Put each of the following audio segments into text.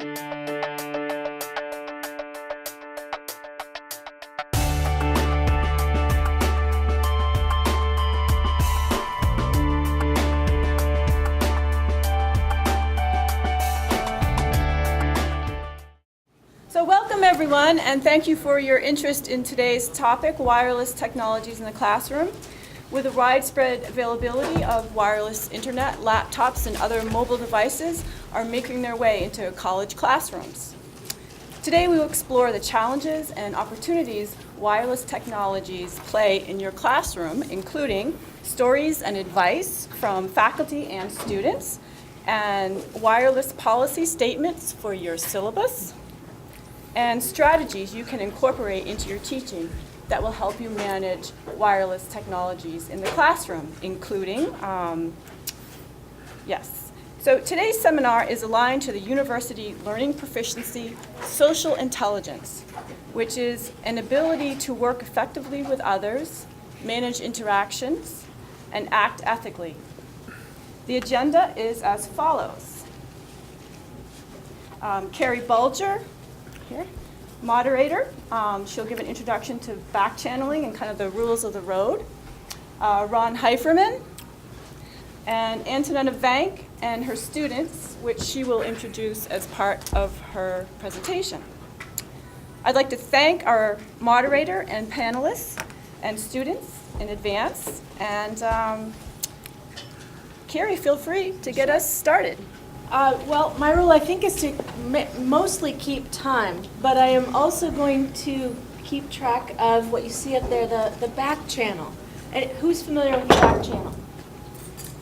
So welcome everyone, and thank you for your interest in today's topic, wireless technologies in the classroom. With the widespread availability of wireless internet, laptops and other mobile devices are making their way into college classrooms. Today we will explore the challenges and opportunities wireless technologies play in your classroom, including stories and advice from faculty and students, and wireless policy statements for your syllabus, and strategies you can incorporate into your teaching that will help you manage wireless technologies in the classroom, including, So today's seminar is aligned to the University Learning Proficiency Social Intelligence, which is an ability to work effectively with others, manage interactions, and act ethically. The agenda is as follows. Carrie Bulger, here, moderator. She'll give an introduction to back channeling and kind of the rules of the road. Ron Heiferman and Antonetta Vank and her students, which she will introduce as part of her presentation. I'd like to thank our moderator and panelists and students in advance. And Carrie, feel free to get us started. Well, my role, I think, is to mostly keep time, but I am also going to keep track of what you see up there, the back channel. And who's familiar with the back channel?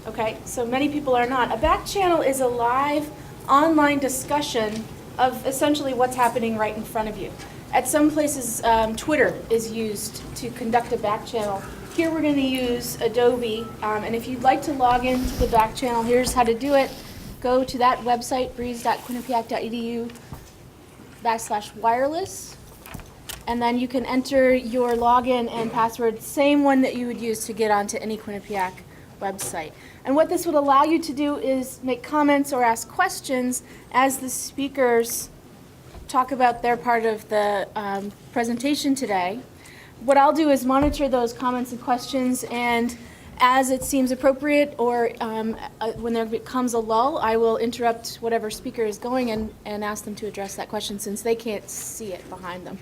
Okay, so many people are not. A back channel is a live online discussion of essentially what's happening right in front of you. At some places, Twitter is used to conduct a back channel. Here we're going to use Adobe, and if you'd like to log into the back channel, here's how to do it. Go to that website, breeze.quinnipiac.edu/wireless, and then you can enter your login and password, same one that you would use to get onto any Quinnipiac website. And what this would allow you to do is make comments or ask questions as the speakers talk about their part of the presentation today. What I'll do is monitor those comments and questions, and as it seems appropriate or when there becomes a lull, I will interrupt whatever speaker is going and ask them to address that question, since they can't see it behind them.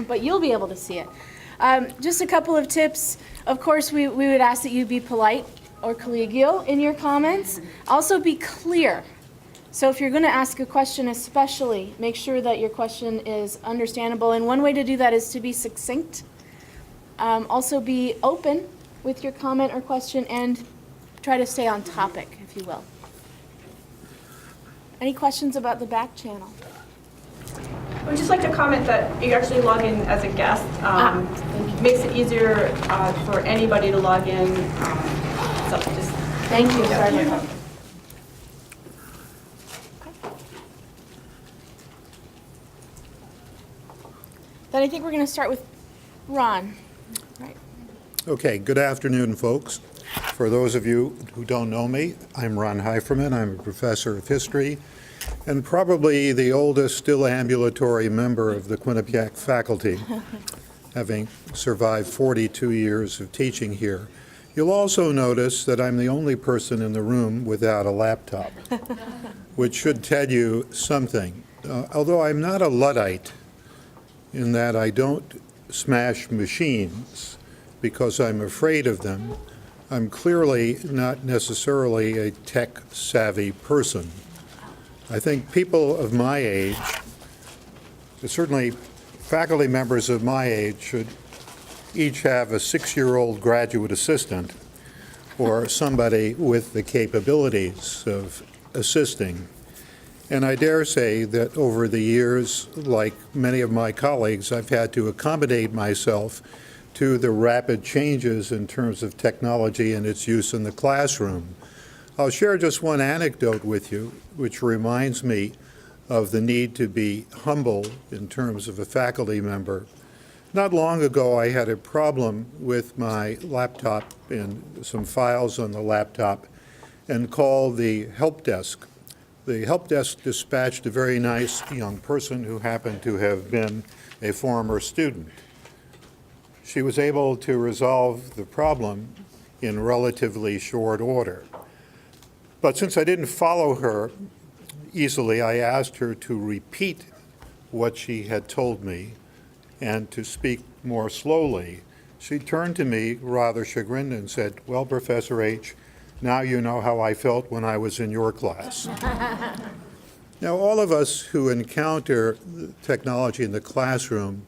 But you'll be able to see it. Just a couple of tips. Of course, we would ask that you be polite or collegial in your comments. Also be clear. So if you're going to ask a question especially, make sure that your question is understandable. And one way to do that is to be succinct. Also be open with your comment or question, and try to stay on topic, if you will. Any questions about the back channel? I would just like to comment that you actually log in as a guest. Makes it easier for anybody to log in. So just thank you. Sorry about that. Then I think we're going to start with Ron. Right. Okay, good afternoon, folks. For those of you who don't know me, I'm Ron Heiferman. I'm a professor of history and probably the oldest still ambulatory member of the Quinnipiac faculty, having survived 42 years of teaching here. You'll also notice that I'm the only person in the room without a laptop, which should tell you something. Although I'm not a Luddite in that I don't smash machines because I'm afraid of them, I'm clearly not necessarily a tech-savvy person. I think people of my age, certainly faculty members of my age, should each have a 6-year-old graduate assistant or somebody with the capabilities of assisting. And I dare say that over the years, like many of my colleagues, I've had to accommodate myself to the rapid changes in terms of technology and its use in the classroom. I'll share just one anecdote with you, which reminds me of the need to be humble in terms of a faculty member. Not long ago, I had a problem with my laptop and some files on the laptop and called the help desk, the help desk dispatched a very nice young person who happened to have been a former student. She was able to resolve the problem in relatively short order. But since I didn't follow her easily, I asked her to repeat what she had told me and to speak more slowly. She turned to me rather chagrined and said, "Well, Professor H., now you know how I felt when I was in your class." Now, all of us who encounter technology in the classroom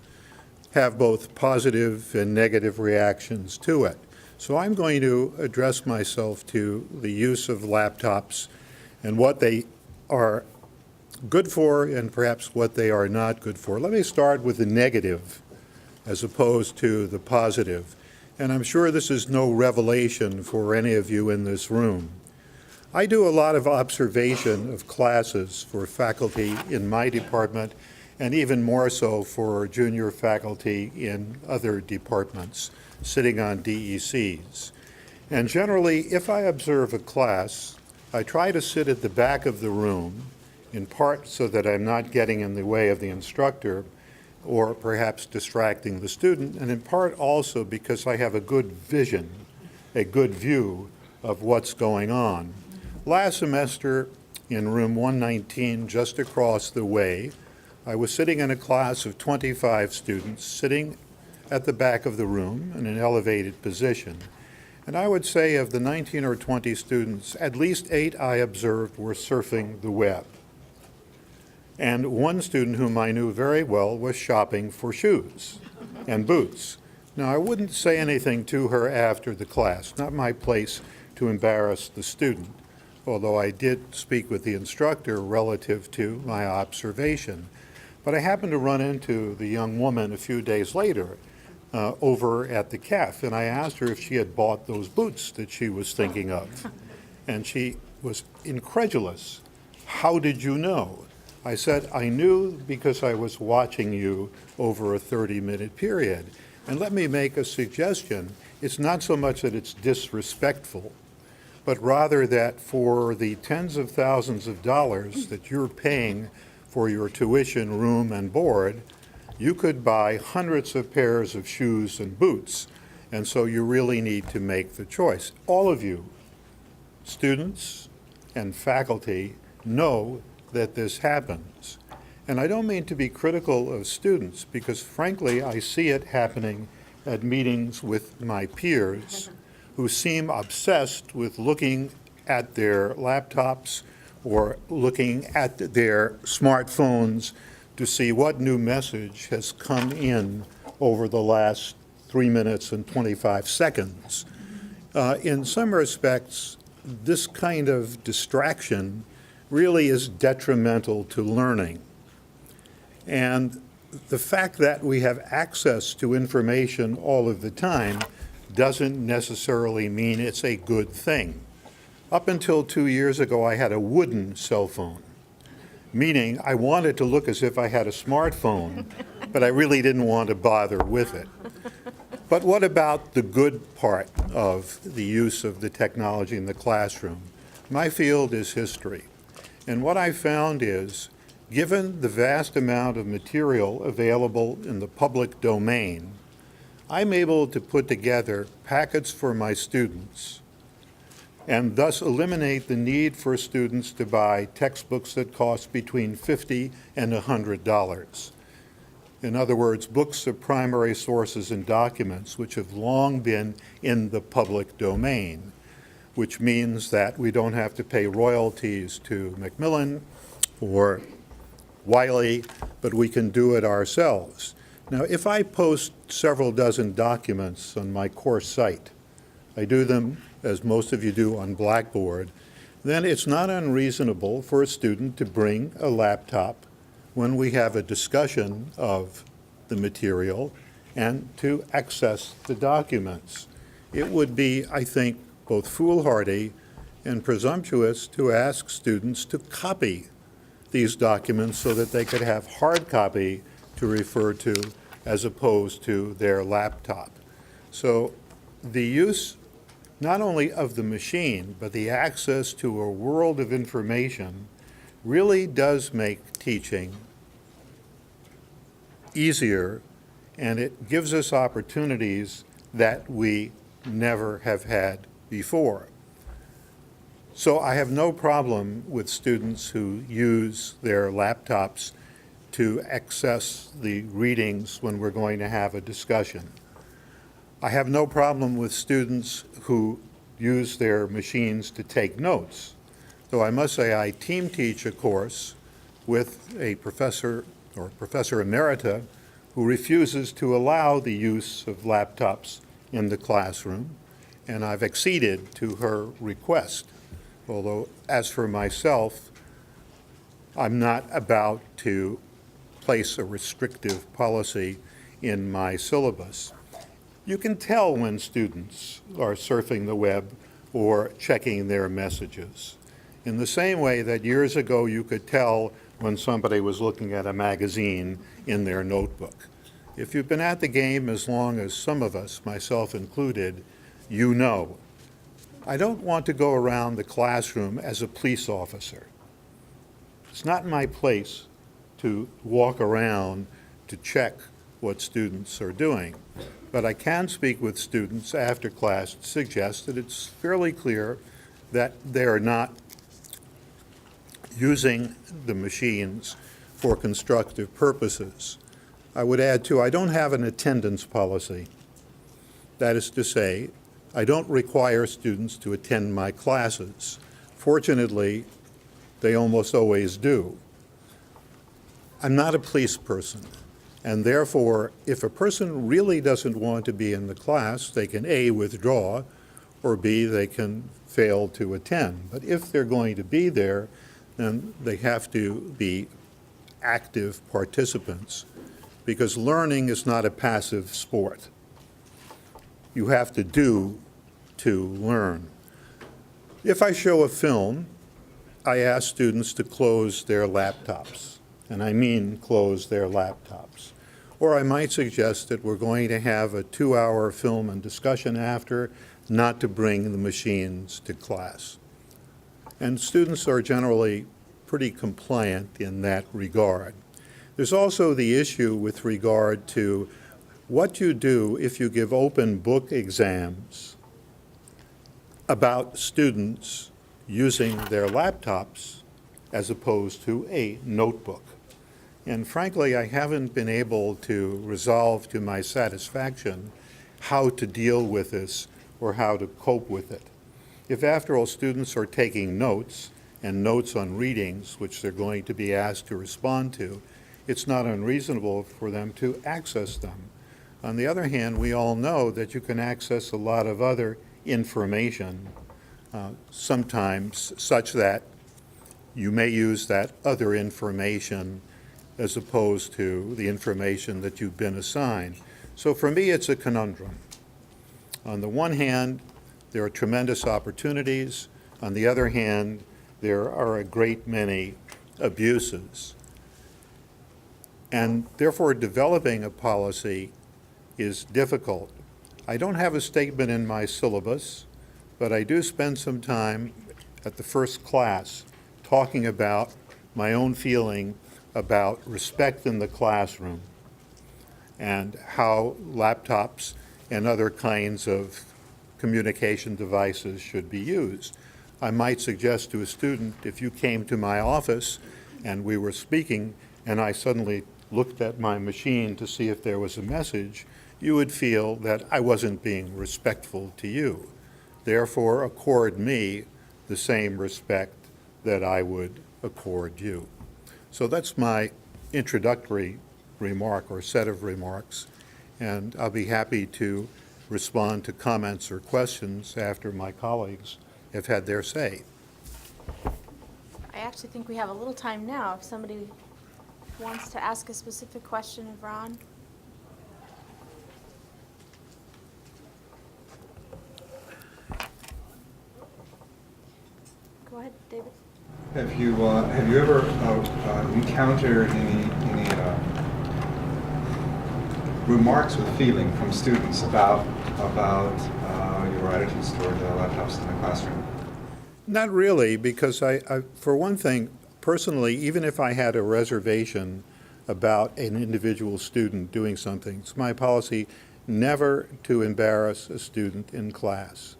have both positive and negative reactions to it. So I'm going to address myself to the use of laptops and what they are good for and perhaps what they are not good for. Let me start with the negative as opposed to the positive. And I'm sure this is no revelation for any of you in this room. I do a lot of observation of classes for faculty in my department, and even more so for junior faculty in other departments sitting on DECs. And generally, if I observe a class, I try to sit at the back of the room, in part so that I'm not getting in the way of the instructor or perhaps distracting the student, and in part also because I have a good vision, a good view of what's going on. Last semester in room 119, just across the way, I was sitting in a class of 25 students, sitting at the back of the room in an elevated position. And I would say of the 19 or 20 students, at least 8 I observed were surfing the web. And one student whom I knew very well was shopping for shoes and boots. Now, I wouldn't say anything to her after the class, not my place to embarrass the student, although I did speak with the instructor relative to my observation. But I happened to run into the young woman a few days later over at the CAF, and I asked her if she had bought those boots that she was thinking of. And she was incredulous. "How did you know?" I said, "I knew because I was watching you over a 30-minute period." And let me make a suggestion. It's not so much that it's disrespectful, but rather that for the tens of thousands of dollars that you're paying for your tuition, room, and board, you could buy hundreds of pairs of shoes and boots. And so you really need to make the choice. All of you, students and faculty, know that this happens. And I don't mean to be critical of students, because frankly, I see it happening at meetings with my peers who seem obsessed with looking at their laptops or looking at their smartphones to see what new message has come in over the last 3 minutes and 25 seconds. In some respects, this kind of distraction really is detrimental to learning. And the fact that we have access to information all of the time doesn't necessarily mean it's a good thing. Up until 2 years ago, I had a wooden cell phone, meaning I wanted to look as if I had a smartphone, but I really didn't want to bother with it. But what about the good part of the use of the technology in the classroom? My field is history. And what I found is, given the vast amount of material available in the public domain, I'm able to put together packets for my students and thus eliminate the need for students to buy textbooks that cost between $50 and $100. In other words, books of primary sources and documents which have long been in the public domain, which means that we don't have to pay royalties to Macmillan or Wiley, but we can do it ourselves. Now, if I post several dozen documents on my course site, I do them, as most of you do, on Blackboard, then it's not unreasonable for a student to bring a laptop when we have a discussion of the material and to access the documents. It would be, I think, both foolhardy and presumptuous to ask students to copy these documents so that they could have hard copy to refer to as opposed to their laptop. So the use not only of the machine, but the access to a world of information really does make teaching easier, and it gives us opportunities that we never have had before. So I have no problem with students who use their laptops to access the readings when we're going to have a discussion. I have no problem with students who use their machines to take notes. Though I must say I team teach a course with a professor or professor emerita who refuses to allow the use of laptops in the classroom, and I've acceded to her request. Although, as for myself, I'm not about to place a restrictive policy in my syllabus. You can tell when students are surfing the web or checking their messages. In the same way that years ago you could tell when somebody was looking at a magazine in their notebook. If you've been at the game as long as some of us, myself included, you know. I don't want to go around the classroom as a police officer. It's not my place to walk around to check what students are doing. But I can speak with students after class to suggest that it's fairly clear that they are not using the machines for constructive purposes. I would add, too, I don't have an attendance policy. That is to say, I don't require students to attend my classes. Fortunately, they almost always do. I'm not a police person, and therefore, if a person really doesn't want to be in the class, they can A, withdraw, or B, they can fail to attend. But if they're going to be there, then they have to be active participants, because learning is not a passive sport. You have to do to learn. If I show a film, I ask students to close their laptops, and I mean close their laptops. Or I might suggest that we're going to have a 2-hour film and discussion after, not to bring the machines to class. And students are generally pretty compliant in that regard. There's also the issue with regard to what you do if you give open book exams about students using their laptops as opposed to a notebook. And frankly, I haven't been able to resolve to my satisfaction how to deal with this or how to cope with it. If, after all, students are taking notes and notes on readings, which they're going to be asked to respond to, it's not unreasonable for them to access them. On the other hand, we all know that you can access a lot of other information, sometimes such that you may use that other information as opposed to the information that you've been assigned. So for me, it's a conundrum. On the one hand, there are tremendous opportunities. On the other hand, there are a great many abuses. And therefore, developing a policy is difficult. I don't have a statement in my syllabus, but I do spend some time at the first class talking about my own feeling about respect in the classroom and how laptops and other kinds of communication devices should be used. I might suggest to a student, if you came to my office and we were speaking and I suddenly looked at my machine to see if there was a message, you would feel that I wasn't being respectful to you. Therefore, accord me the same respect that I would accord you. So that's my introductory remark or set of remarks, and I'll be happy to respond to comments or questions after my colleagues have had their say. I actually think we have a little time now if somebody wants to ask a specific question of Ron. Go ahead, David. Have you ever encountered any remarks with feeling from students about your attitudes toward laptops in the classroom? Not really, because I for one thing, personally, even if I had a reservation about an individual student doing something, it's my policy never to embarrass a student in class.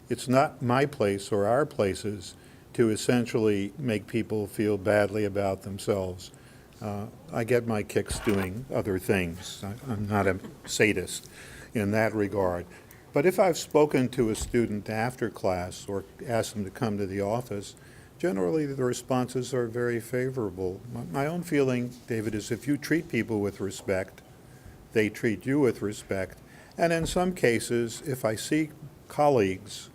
It's not my place or our places to essentially make people feel badly about themselves. I get my kicks doing other things. I'm not a sadist in that regard. But if I've spoken to a student after class or asked them to come to the office, generally the responses are very favorable. My own feeling, David, is if you treat people with respect, they treat you with respect. And in some cases, if I see colleagues,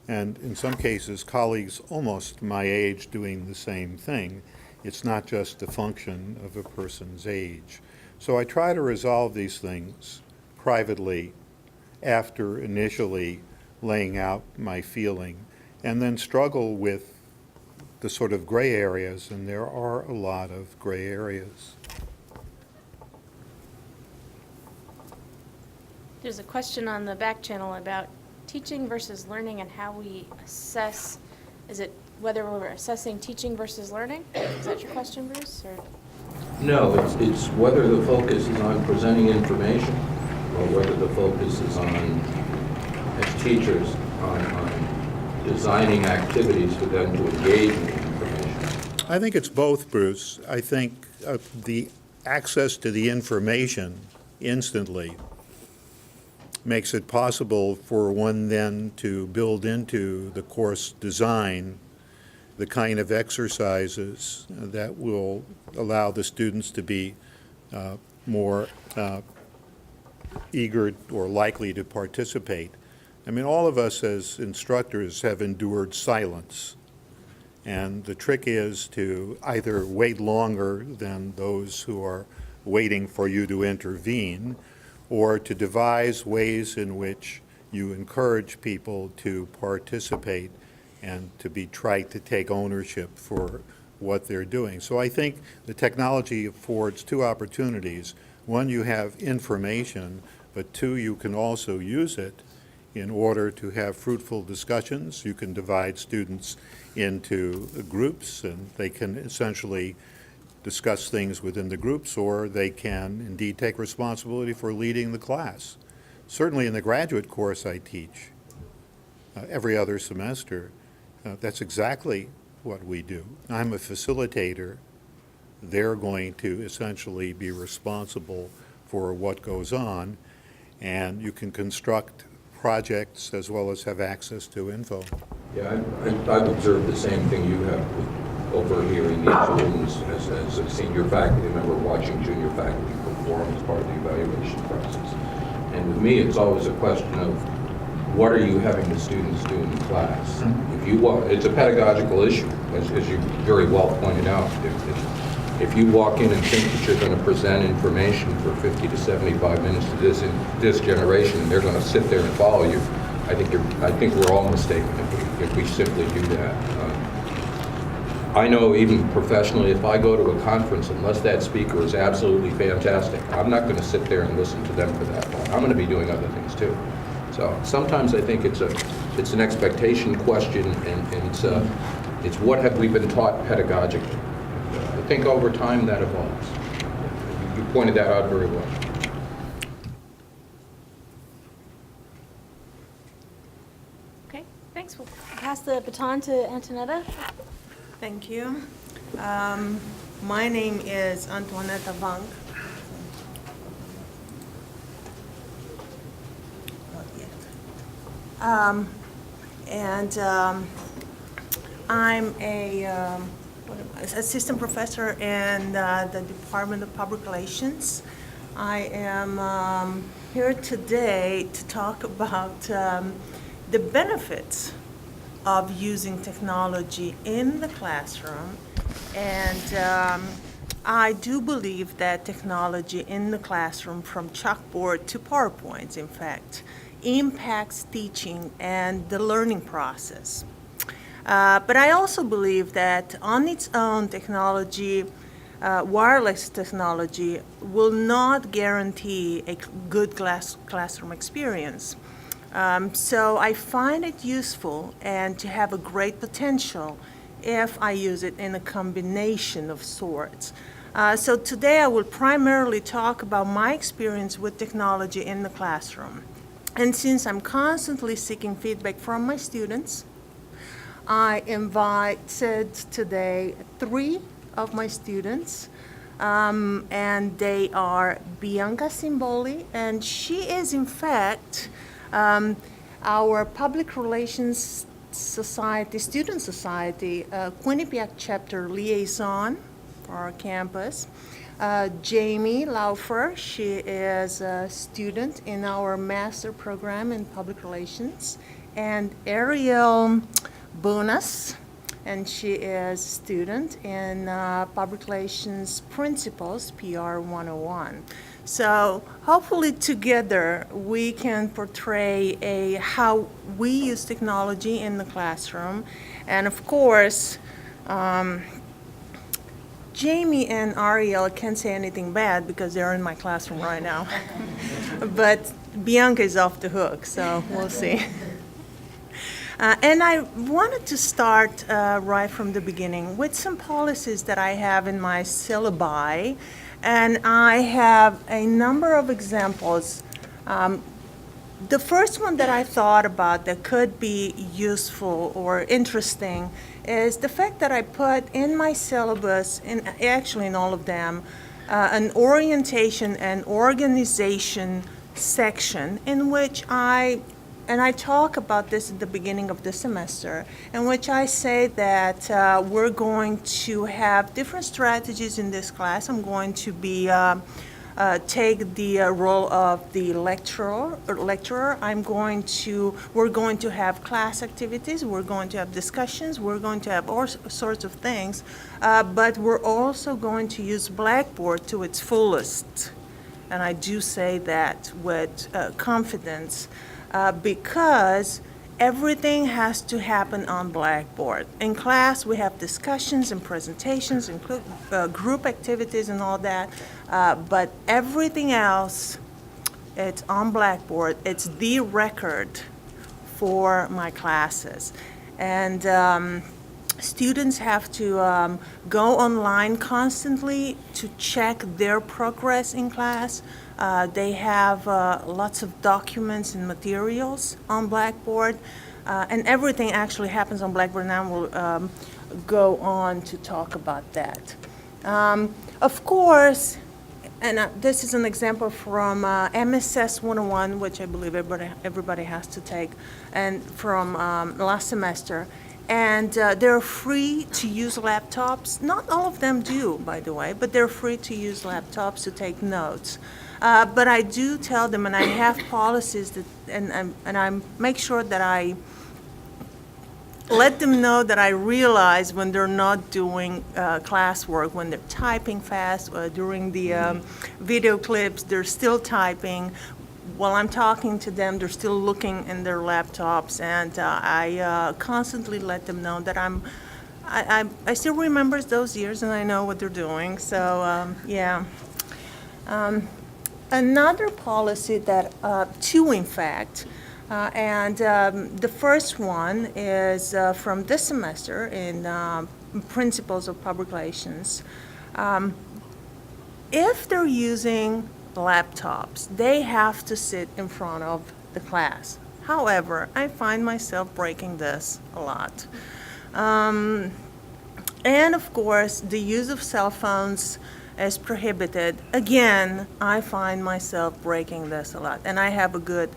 and in some cases colleagues almost my age doing the same thing, it's not just a function of a person's age. So I try to resolve these things privately after initially laying out my feeling, and then struggle with the sort of gray areas, and there are a lot of gray areas. There's a question on the back channel about teaching versus learning and how we assess, is it whether we're assessing teaching versus learning? Is that your question, Bruce? Or? No, it's whether the focus is on presenting information or whether the focus is on, as teachers, on designing activities for them to engage in information. I think it's both, Bruce. I think the access to the information instantly makes it possible for one then to build into the course design the kind of exercises that will allow the students to be more eager or likely to participate. I mean, all of us as instructors have endured silence, and the trick is to either wait longer than those who are waiting for you to intervene, or to devise ways in which you encourage people to participate and to be trite, to take ownership for what they're doing. So I think the technology affords two opportunities. One, you have information, but two, you can also use it in order to have fruitful discussions. You can divide students into groups, and they can essentially discuss things within the groups, or they can indeed take responsibility for leading the class. Certainly in the graduate course I teach every other semester, that's exactly what we do. I'm a facilitator. They're going to essentially be responsible for what goes on, and you can construct projects as well as have access to info. Yeah, I've observed the same thing you have over here in these rooms as a senior faculty member watching junior faculty perform as part of the evaluation process. And with me, it's always a question of what are you having the students do in class? If you walk, it's a pedagogical issue, as you very well pointed out. If you walk in and think that you're going to present information for 50 to 75 minutes to this generation, and they're going to sit there and follow you, I think we're all mistaken if we simply do that. I know even professionally, if I go to a conference, unless that speaker is absolutely fantastic, I'm not going to sit there and listen to them for that long. I'm going to be doing other things too. So sometimes I think it's an expectation question, and it's what have we been taught pedagogically. I think over time that evolves. You pointed that out very well. Okay, thanks. We'll pass the baton to Antonetta. Thank you. My name is Antoinette Vang. I'm a assistant professor in the Department of Public Relations. I am here today to talk about the benefits of using technology in the classroom, and I do believe that technology in the classroom, from chalkboard to PowerPoints, in fact, impacts teaching and the learning process. But I also believe that on its own, technology, wireless technology, will not guarantee a good classroom experience. So I find it useful and to have a great potential if I use it in a combination of sorts. So today I will primarily talk about my experience with technology in the classroom. And since I'm constantly seeking feedback from my students, I invited today 3 of my students, and they are Bianca Simboli, and she is in fact our Public Relations Society, Student Society, Quinnipiac chapter liaison for our campus. Jamie Laufer, she is a student in our master program in public relations, and Ariel Bonas, and she is a student in public relations principles, PR 101. So hopefully together we can portray how we use technology in the classroom. And of course, Jamie and Ariel can't say anything bad because they're in my classroom right now. But Bianca is off the hook, so we'll see. And I wanted to start right from the beginning with some policies that I have in my syllabi, and I have a number of examples. The first one that I thought about that could be useful or interesting is the fact that I put in my syllabus, actually in all of them, an orientation and organization section in which I talk about this at the beginning of the semester, in which I say that we're going to have different strategies in this class. I'm going to be take the role of the lecturer. We're going to have class activities, we're going to have discussions, we're going to have all sorts of things, but we're also going to use Blackboard to its fullest. And I do say that with confidence, because everything has to happen on Blackboard. In class, we have discussions and presentations, include group activities and all that, but everything else, it's on Blackboard. It's the record for my classes. And students have to go online constantly to check their progress in class. They have lots of documents and materials on Blackboard, and everything actually happens on Blackboard, and I will go on to talk about that. Of course, and this is an example from MSS 101, which I believe everybody has to take, and from last semester. And they're free to use laptops. Not all of them do, by the way, but they're free to use laptops to take notes. But I do tell them, and I have policies that, and I make sure that I let them know that I realize when they're not doing classwork, when they're typing fast, during the video clips, they're still typing. While I'm talking to them, they're still looking in their laptops, and I constantly let them know that I still remember those years and I know what they're doing. So yeah. Another policy that, two in fact, and the first one is from this semester in Principles of Public Relations. If they're using laptops, they have to sit in front of the class. However, I find myself breaking this a lot. And of course, the use of cell phones is prohibited. Again, I find myself breaking this a lot, and I have a good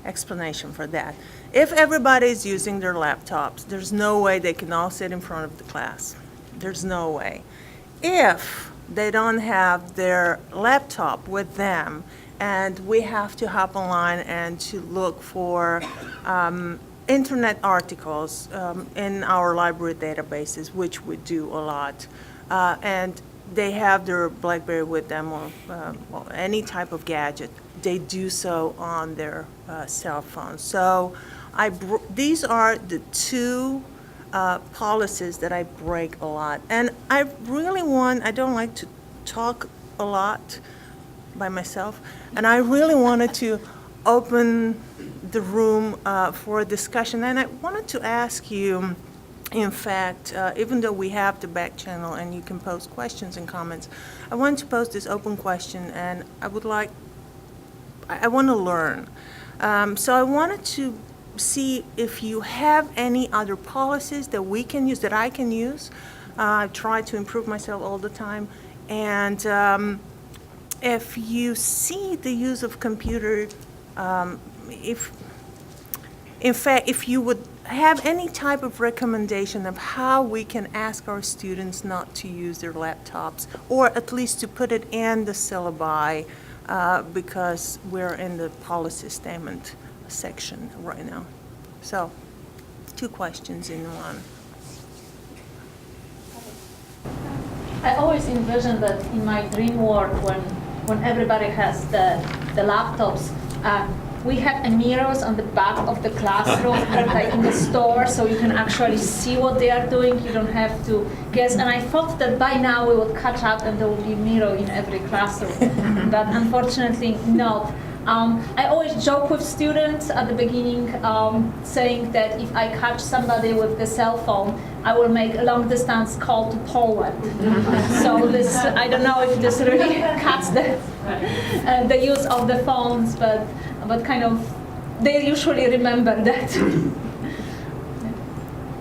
explanation for that. If everybody is using their laptops, there's no way they can all sit in front of the class. There's no way. If they don't have their laptop with them, and we have to hop online and to look for internet articles in our library databases, which we do a lot, and they have their BlackBerry with them, or any type of gadget, they do so on their cell phone. So these are the two policies that I break a lot. And I don't like to talk a lot by myself, and I really wanted to open the room for a discussion. And I wanted to ask you, In fact, even though we have the back channel and you can post questions and comments, I wanted to pose this open question, and I want to learn. So I wanted to see if you have any other policies that we can use, that I can use. I try to improve myself all the time. And if you see the use of computer, if you would have any type of recommendation of how we can ask our students not to use their laptops, or at least to put it in the syllabi, because we're in the policy statement section right now. So, 2 questions in one. I always envision that in my dream world when everybody has the laptops, we have mirrors on the back of the classroom, like in the store, so you can actually see what they are doing. You don't have to guess. And I thought that by now we would catch up and there would be a mirror in every classroom, but unfortunately not. I always joke with students at the beginning, saying that if I catch somebody with the cell phone, I will make a long distance call to Poland. So this, I don't know if this really cuts the use of the phones, but kind of, they usually remember that.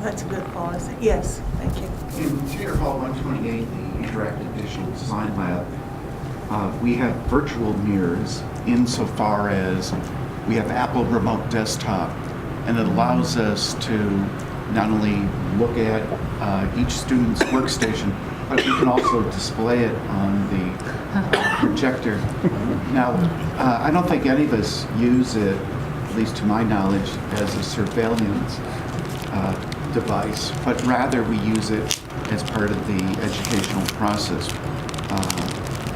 That's a good policy. Yes, thank you. In Theater Hall 128, the Interactive Digital Design Lab, we have virtual mirrors insofar as we have Apple Remote Desktop, and it allows us to not only look at each student's workstation, but we can also display it on the projector. Now, I don't think any of us use it, at least to my knowledge, as a surveillance device, but rather we use it as part of the educational process.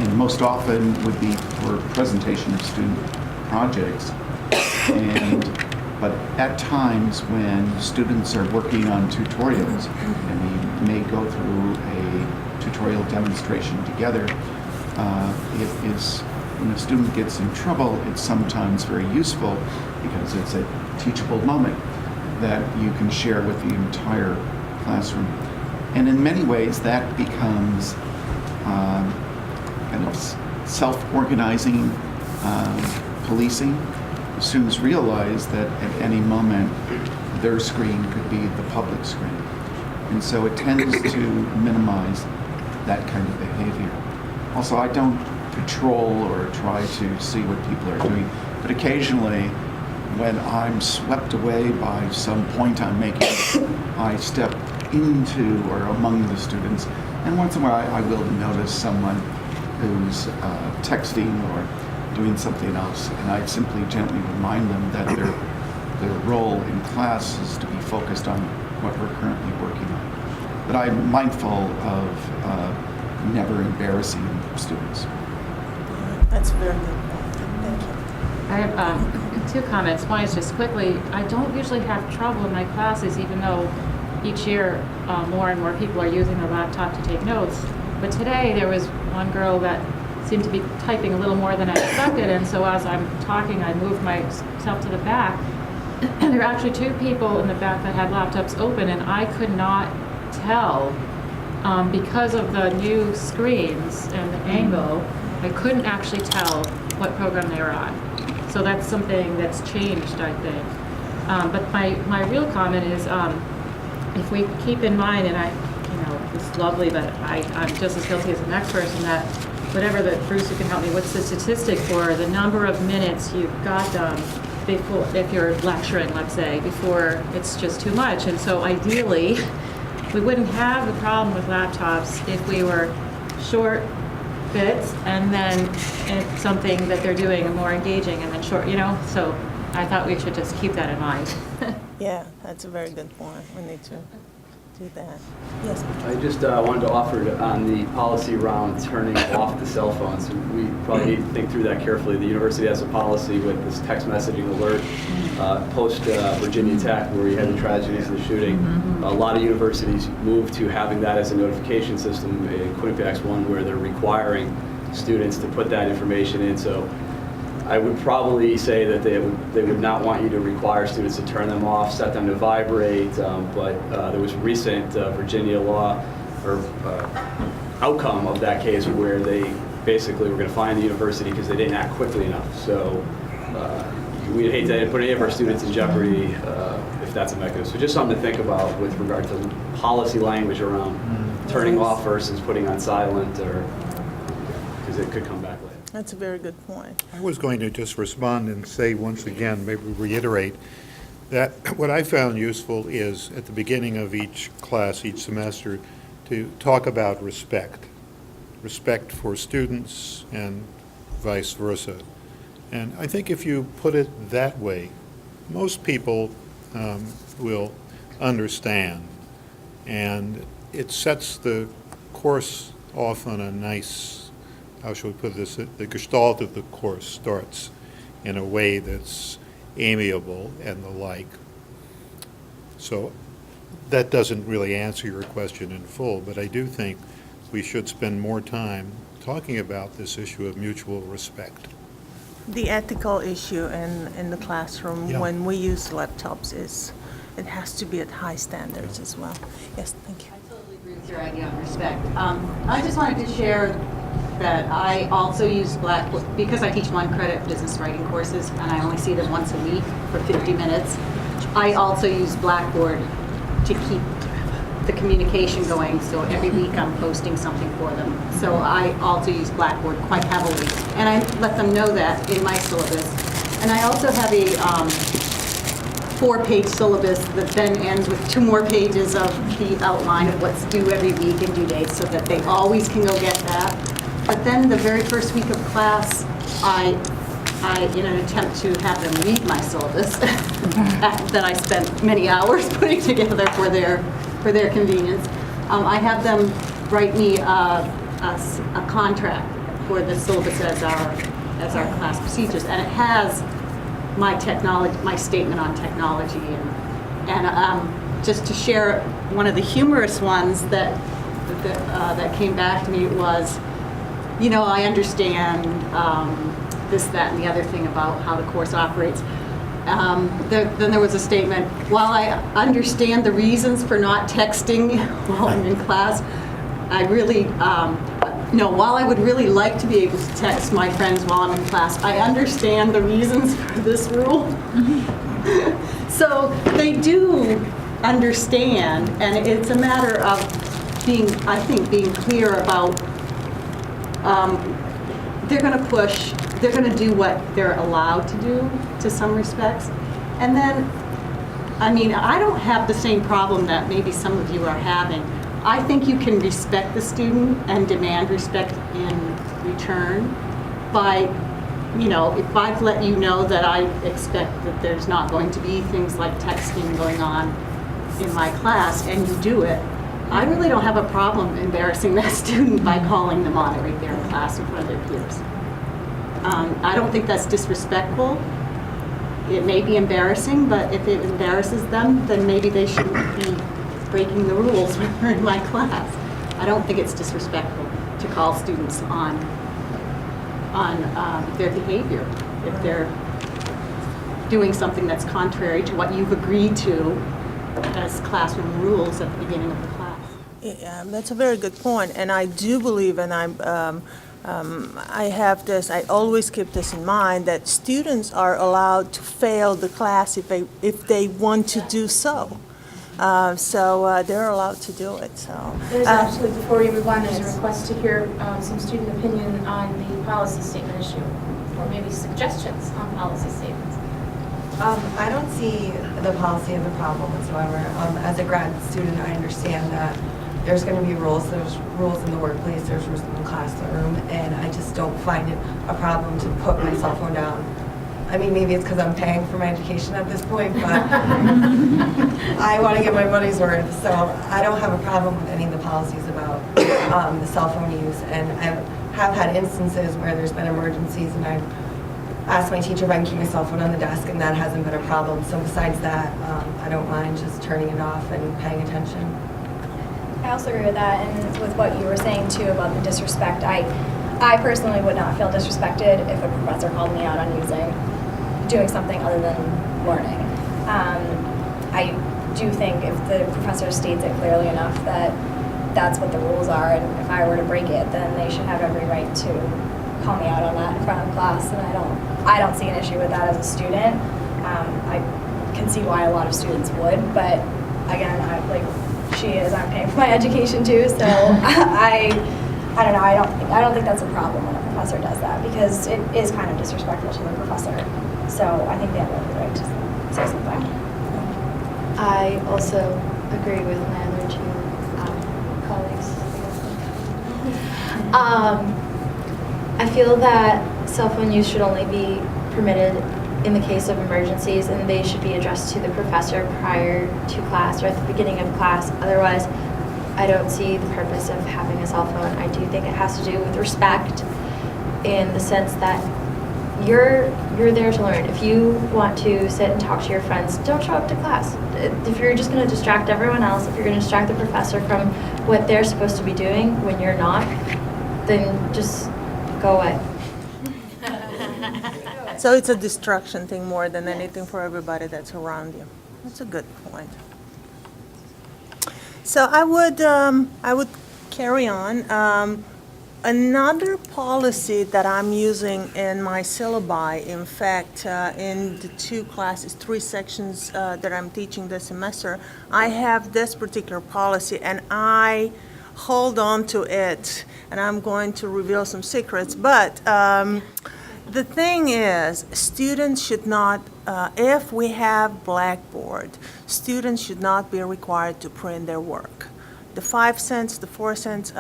And most often would be for presentation of student projects. But at times when students are working on tutorials, and we may go through a tutorial demonstration together, when a student gets in trouble, it's sometimes very useful because it's a teachable moment that you can share with the entire classroom. And in many ways that becomes kind of self-organizing policing. Students realize that at any moment their screen could be the public screen. And so it tends to minimize that kind of behavior. Also, I don't patrol or try to see what people are doing, but occasionally when I'm swept away by some point I'm making, I step into or among the students, and once in a while I will notice someone who's texting or doing something else, and I simply gently remind them that their role in class is to be focused on what we're currently working on. But I'm mindful of never embarrassing students. That's very good. Thank you. I have 2 comments. One is just quickly, I don't usually have trouble in my classes, even though each year more and more people are using their laptop to take notes. But today there was one girl that seemed to be typing a little more than I expected, and so as I'm talking, I moved myself to the back. And there were actually 2 people in the back that had laptops open, and I could not tell because of the new screens and the angle. I couldn't actually tell what program they were on. So that's something that's changed, I think. But my real comment is, if we keep in mind, and it's lovely, but I'm just as guilty as the next person, that whatever Bruce, you can help me, what's the statistic for the number of minutes you've got done before, if you're lecturing, let's say, before it's just too much. And so ideally, we wouldn't have the problem with laptops if we were short bits and then something that they're doing and more engaging and then short, so I thought we should just keep that in mind. Yeah, that's a very good point. We need to do that. Yes. I just wanted to offer on the policy around turning off the cell phones. We probably need to think through that carefully. The university has a policy with this text messaging alert post Virginia Tech, where we had the tragedies of the shooting. A lot of universities moved to having that as a notification system. Quinnipiac's one where they're requiring students to put that information in. So I would probably say that they would not want you to require students to turn them off, set them to vibrate, but there was recent Virginia law or outcome of that case where they basically were going to fine the university because they didn't act quickly enough. So we'd hate to put any of our students in jeopardy if that's a mechanism. So just something to think about with regard to policy language around turning off versus putting on silent, or because it could come back later. That's a very good point. I was going to just respond and say once again, maybe reiterate, that what I found useful is at the beginning of each class, each semester, to talk about respect. Respect for students and vice versa. And I think if you put it that way, most people will understand. And it sets the course off on a nice, how shall we put this, the gestalt of the course starts in a way that's amiable and the like. So that doesn't really answer your question in full, but I do think we should spend more time talking about this issue of mutual respect. The ethical issue in the classroom Yeah. when we use laptops is, it has to be at high standards as well. Yes, thank you. I totally agree with your idea on respect. I just wanted to share that I also use Blackboard, because I teach 1 credit business writing courses, and I only see them once a week for 50 minutes. I also use Blackboard to keep the communication going, so every week I'm posting something for them. So I also use Blackboard quite heavily, and I let them know that in my syllabus. And I also have a 4-page syllabus that then ends with 2 more pages of the outline of what's due every week and due dates, so that they always can go get that. But then the very first week of class, I in an attempt to have them read my syllabus that I spent many hours putting together for their convenience, I have them write me a contract for the syllabus as our class procedures, and it has my statement on technology, and just to share one of the humorous ones that came back to me was, I understand this, that, and the other thing about how the course operates. Then there was a statement, while I understand the reasons for not texting while I'm in class, while I would really like to be able to text my friends while I'm in class, I understand the reasons for this rule. So they do understand, and it's a matter of being clear about, they're going to push, they're going to do what they're allowed to do to some respects. And then, I don't have the same problem that maybe some of you are having. I think you can respect the student and demand respect in return by, if I've let you know that I expect that there's not going to be things like texting going on in my class, and you do it, I really don't have a problem embarrassing that student by calling them on it right there in class in front of their peers. I don't think that's disrespectful. It may be embarrassing, but if it embarrasses them, then maybe they shouldn't be breaking the rules when they're in my class. I don't think it's disrespectful to call students on their behavior if they're doing something that's contrary to what you've agreed to as classroom rules at the beginning of the class. Yeah, that's a very good point, and I do believe, and I have this, I always keep this in mind, that students are allowed to fail the class if they want to do so. So they're allowed to do it. So There's actually, before we move on, there's a request to hear some student opinion on the policy statement issue, or maybe suggestions on policy statements. I don't see the policy as a problem whatsoever. As a grad student, I understand that there's going to be rules. There's rules in the workplace, there's rules in the classroom, and I just don't find it a problem to put my cell phone down. I mean, maybe it's because I'm paying for my education at this point, but I want to get my money's worth. So I don't have a problem with any of the policies about the cell phone use. And I have had instances where there's been emergencies, and I've asked my teacher if I can keep my cell phone on the desk, and that hasn't been a problem. So besides that, I don't mind just turning it off and paying attention. I also agree with that, and with what you were saying too about the disrespect. I personally would not feel disrespected if a professor called me out on doing something other than learning. I do think if the professor states it clearly enough that that's what the rules are, and if I were to break it, then they should have every right to call me out on that in front of class, and I don't see an issue with that as a student. I can see why a lot of students would, but again, I'm paying for my education too, so I don't know. I don't think that's a problem when a professor does that, because it is kind of disrespectful to the professor. So I think they have every right to say something. I also agree with my other two colleagues. I feel that cell phone use should only be permitted in the case of emergencies, and they should be addressed to the professor prior to class or at the beginning of class. Otherwise, I don't see the purpose of having a cell phone. I do think it has to do with respect, in the sense that you're there to learn. If you want to sit and talk to your friends, don't show up to class. If you're just going to distract everyone else, if you're going to distract the professor from what they're supposed to be doing when you're not, then just go away. So it's a distraction thing more than anything for everybody that's around you. That's a good point. So I would carry on. Another policy that I'm using in my syllabi, in fact, in the 3 sections that I'm teaching this semester, I have this particular policy, and I hold on to it, and I'm going to reveal some secrets. But the thing is, students should not, if we have Blackboard, students should not be required to print their work. The 5 cents, the 4 cents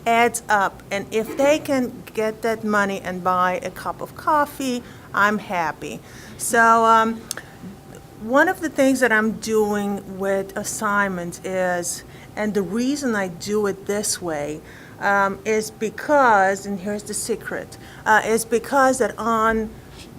adds up, and if they can get that money and buy a cup of coffee, I'm happy. So one of the things that I'm doing with assignments is, and the reason I do it this way is because, and here's the secret, is because that on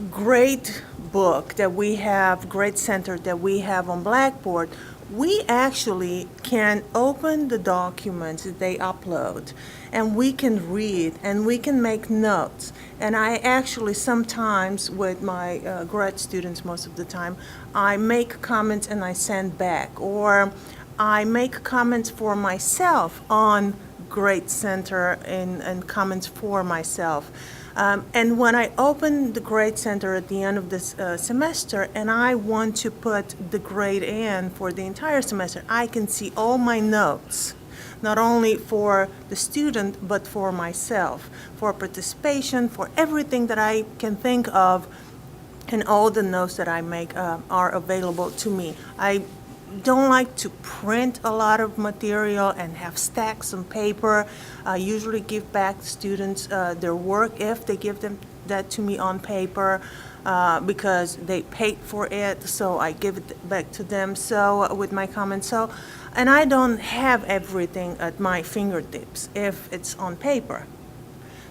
Grade Book that we have, Grade Center that we have on Blackboard, we actually can open the documents that they upload, and we can read, and we can make notes. And I actually sometimes, with my grad students most of the time, I make comments and I send back, or I make comments for myself on Grade Center and comments for myself. And when I open the Grade Center at the end of this semester, and I want to put the grade in for the entire semester, I can see all my notes, not only for the student, but for myself, for participation, for everything that I can think of, and all the notes that I make are available to me. I don't like to print a lot of material and have stacks on paper. I usually give back students their work if they give them that to me on paper because they paid for it, so I give it back to them so with my comments. So, and I don't have everything at my fingertips if it's on paper.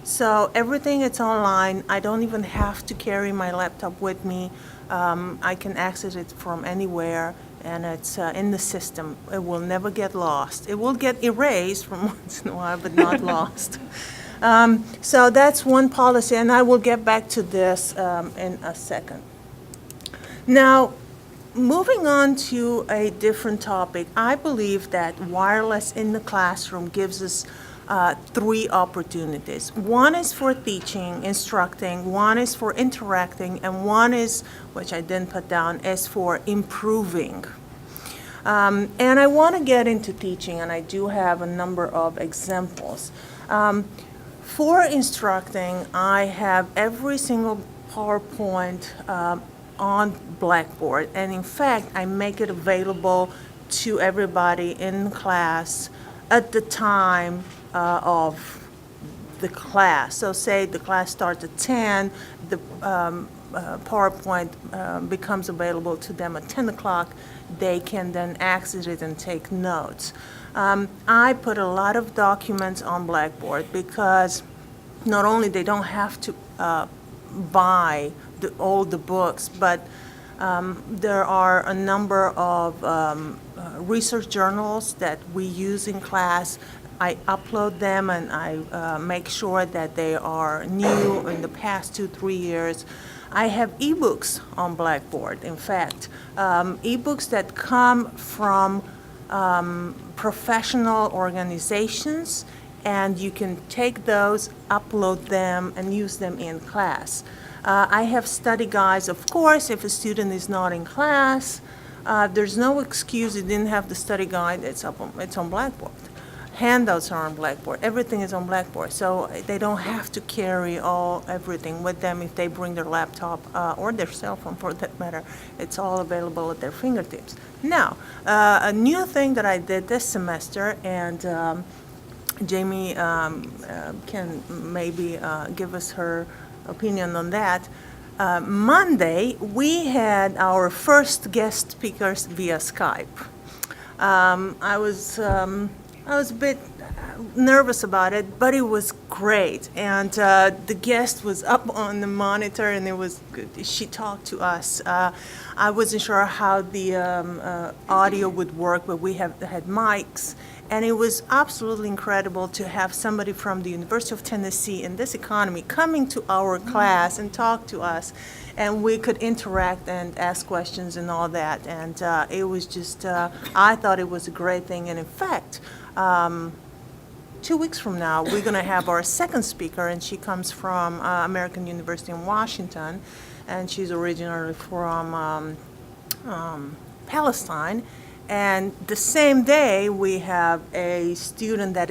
So everything is online. I don't even have to carry my laptop with me. I can access it from anywhere, and it's in the system. It will never get lost. It will get erased from once in a while, but not lost. So that's one policy, and I will get back to this in a second. Now, moving on to a different topic, I believe that wireless in the classroom gives us 3 opportunities. One is for teaching, instructing, one is for interacting, and one is, which I didn't put down, is for improving. And I want to get into teaching, and I do have a number of examples. For instructing, I have every single PowerPoint on Blackboard, and in fact, I make it available to everybody in class at the time of the class. So say the class starts at 10, the PowerPoint becomes available to them at 10 o'clock. They can then access it and take notes. I put a lot of documents on Blackboard because not only they don't have to buy all the books, but there are a number of research journals that we use in class. I upload them and I make sure that they are new in the past 2-3 years. I have ebooks on Blackboard. In fact, ebooks that come from professional organizations, and you can take those, upload them, and use them in class. I have study guides, of course, if a student is not in class. There's no excuse you didn't have the study guide, it's on Blackboard. Handouts are on Blackboard, everything is on Blackboard, so they don't have to carry everything with them if they bring their laptop or their cell phone for that matter. It's all available at their fingertips. Now, a new thing that I did this semester, and Jamie can maybe give us her opinion on that. Monday, we had our first guest speakers via Skype. I was a bit nervous about it, but it was great. And the guest was up on the monitor, and it was good. She talked to us. I wasn't sure how the audio would work, but we had mics. And it was absolutely incredible to have somebody from the University of Tennessee in this economy coming to our class and talk to us. And we could interact and ask questions and all that. And it was just, I thought it was a great thing. And in fact, 2 weeks from now, we're going to have our second speaker, and she comes from American University in Washington, and she's originally from Palestine. And the same day, we have a student that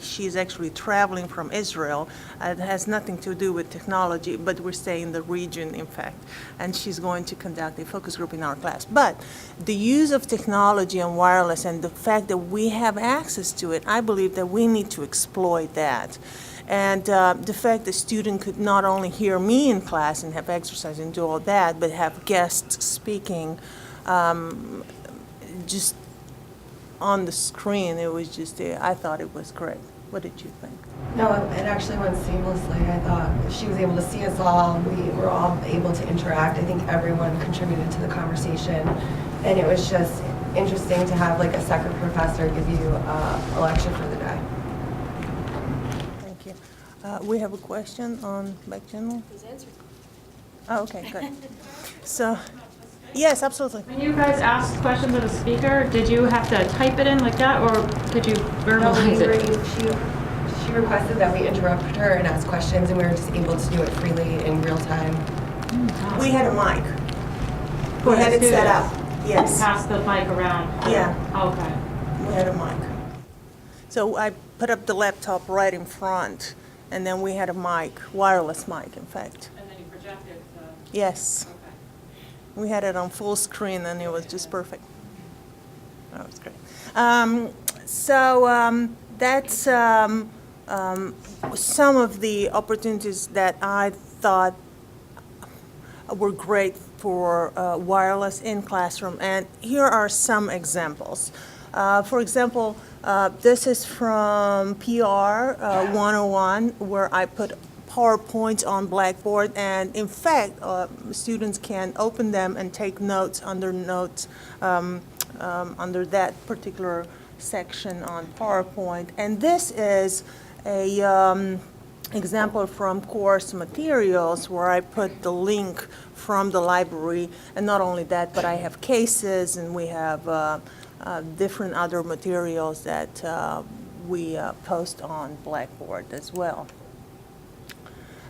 she's actually traveling from Israel. It has nothing to do with technology, but we're staying in the region, in fact. And she's going to conduct a focus group in our class. But the use of technology and wireless and the fact that we have access to it, I believe that we need to exploit that. And the fact that student could not only hear me in class and have exercise and do all that, but have guests speaking just on the screen, it was just, I thought it was great. What did you think? No, it actually went seamlessly. I thought she was able to see us all. We were all able to interact. I think everyone contributed to the conversation. And it was just interesting to have like a second professor give you a lecture for the day. Thank you. We have a question on back channel? Please answer. Oh, okay, good. So, yes, absolutely. When you guys asked questions of the speaker, did you have to type it in like that, or could you verbalize it? She requested that we interrupt her and ask questions, and we were just able to do it freely in real time. We had a mic. For We the had it set up. students? Yes. Pass the mic around? Yeah. Okay. We had a mic. So I put up the laptop right in front, and then we had a mic, wireless mic, in fact. And then you projected the... Yes. Okay. We had it on full screen, and it was just perfect. That was great. That's some of the opportunities that I thought were great for wireless in classroom, and here are some examples. For example, this is from PR 101, where I put PowerPoint on Blackboard, and in fact, students can open them and take notes under under that particular section on PowerPoint. And this is a example from course materials where I put the link from the library, and not only that, but I have cases, and we have different other materials that we post on Blackboard as well.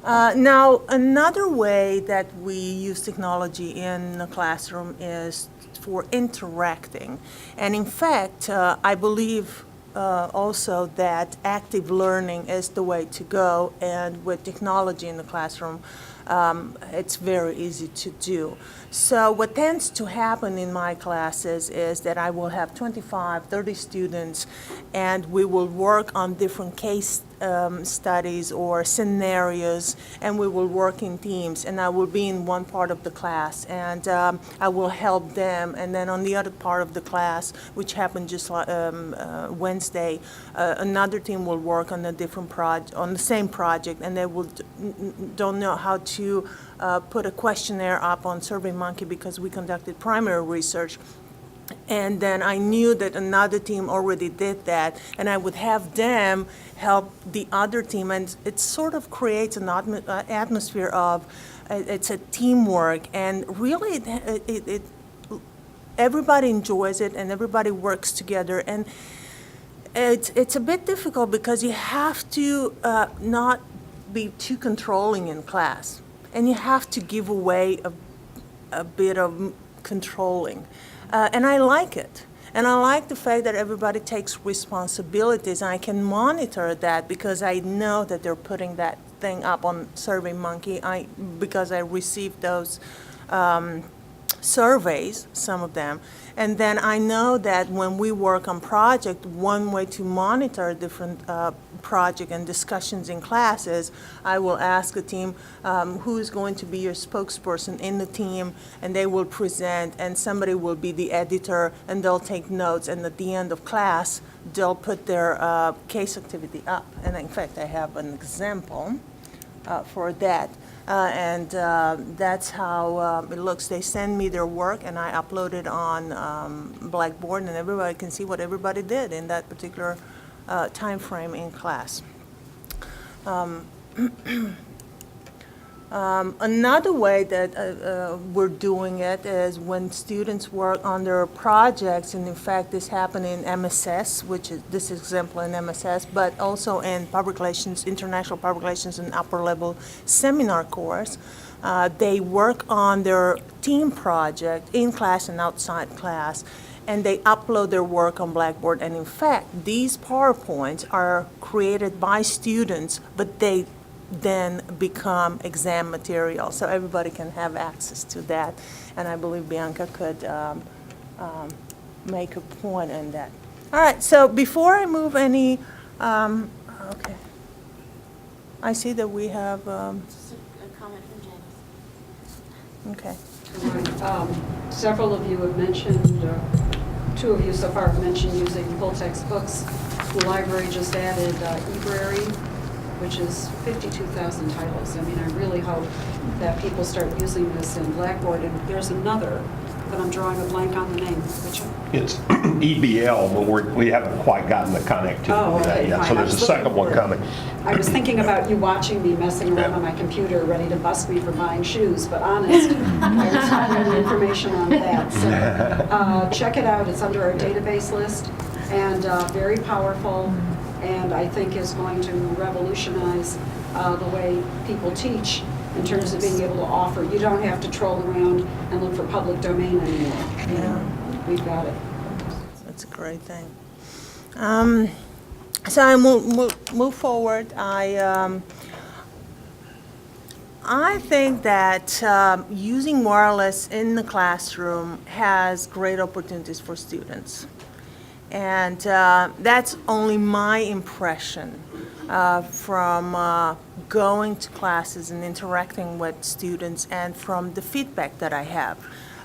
Now, another way that we use technology in the classroom is for interacting. And in fact, I believe also that active learning is the way to go, and with technology in the classroom, it's very easy to do. So what tends to happen in my classes is that I will have 25, 30 students, and we will work on different case studies or scenarios, and we will work in teams, and I will be in one part of the class, and I will help them, and then on the other part of the class, which happened just Wednesday, another team will work on a different project, on the same project, and they will don't know how to put a questionnaire up on SurveyMonkey because we conducted primary research. And then I knew that another team already did that, and I would have them help the other team, and it sort of creates an atmosphere of it's a teamwork, and really everybody enjoys it and everybody works together. And it's a bit difficult because you have to not be too controlling in class, and you have to give away a bit of controlling. And I like it. And I like the fact that everybody takes responsibilities, and I can monitor that because I know that they're putting that thing up on SurveyMonkey because I received those surveys, some of them. And then I know that when we work on project, one way to monitor different project and discussions in classes, I will ask a team who is going to be your spokesperson in the team, and they will present, and somebody will be the editor, and they'll take notes, and at the end of class, they'll put their case activity up. And in fact, I have an example for that. And that's how it looks. They send me their work, and I upload it on Blackboard, and everybody can see what everybody did in that particular time frame in class. Another way that we're doing it is when students work on their projects, and in fact this happened in MSS, which is this example in MSS, but also in public relations, international public relations and upper level seminar course. They work on their team project in class and outside class, and they upload their work on Blackboard. And in fact, these PowerPoints are created by students, but they then become exam material, so everybody can have access to that. And I believe Bianca could make a point in that. All right, so before I move any, okay. I see that we have, Just a comment from Janice. okay. Several of you have mentioned, two of you so far have mentioned using full textbooks. The library just added eBrary, which is 52,000 titles. I mean, I really hope that people start using this in Blackboard. And there's another, but I'm drawing a blank on the name. Which one? It's EBL, but we haven't quite gotten the connectivity to that yet. So there's a second one coming. I was thinking about you watching me messing around on my computer, ready to bust me for buying shoes, but honest, I was finding the information on that. So check it out. It's under our database list, and very powerful, and I think is going to revolutionize the way people teach in terms of being able to offer. You don't have to troll around and look for public domain anymore. Yeah. We've got it. That's a great thing. So I move forward. I think that using wireless in the classroom has great opportunities for students. And that's only my impression from going to classes and interacting with students, and from the feedback that I have.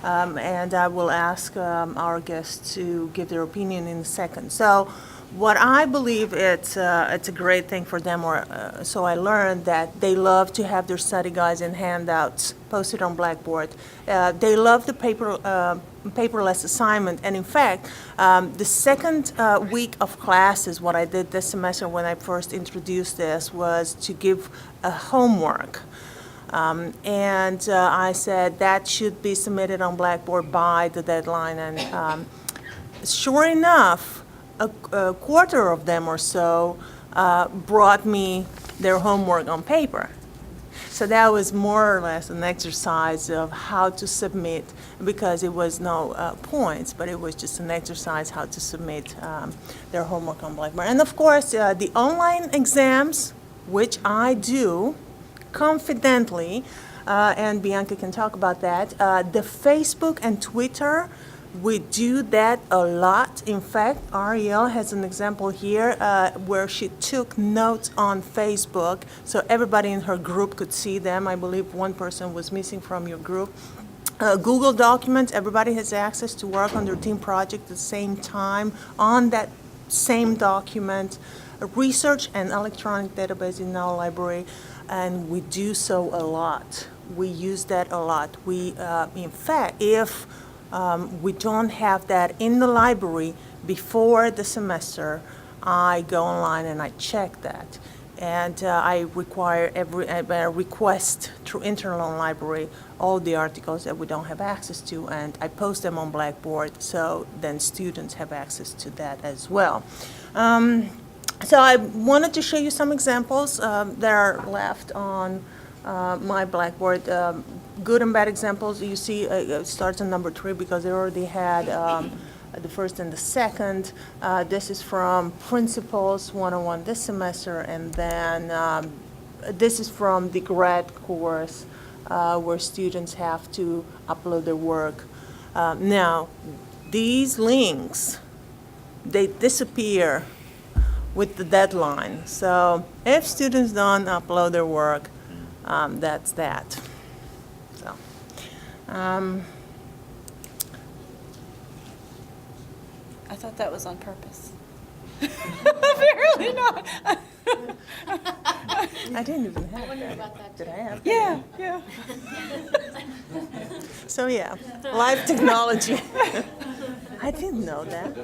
And I will ask our guests to give their opinion in a second. So what I believe it's a great thing for them, or so I learned, that they love to have their study guides and handouts posted on Blackboard. They love the paperless assignment, and in fact, the second week of classes, what I did this semester when I first introduced this was to give a homework. And I said that should be submitted on Blackboard by the deadline, and sure enough, a quarter of them or so brought me their homework on paper. So that was more or less an exercise of how to submit, because it was no points, but it was just an exercise how to submit their homework on Blackboard. And of course, the online exams, which I do confidently, and Bianca can talk about that, the Facebook and Twitter, we do that a lot. In fact, Ariel has an example here where she took notes on Facebook so everybody in her group could see them. I believe one person was missing from your group. Google Documents, everybody has access to work on their team project at the same time on that same document. Research and electronic database in our library, and we do so a lot. We use that a lot. We, in fact, if we don't have that in the library. Before the semester, I go online and I check that. And I require I request through internal library all the articles that we don't have access to, and I post them on Blackboard, so then students have access to that as well. So I wanted to show you some examples that are left on my Blackboard. Good and bad examples. You see it starts on number 3 because they already had the first and the second. This is from Principles 101 this semester, and then this is from the grad course where students have to upload their work. Now, these links, they disappear with the deadline. So if students don't upload their work, that's that. So. I thought that was on purpose. Apparently not. I didn't even have I wondered that. about that Did too. I have Yeah, yeah. So yeah, live technology. I didn't know that.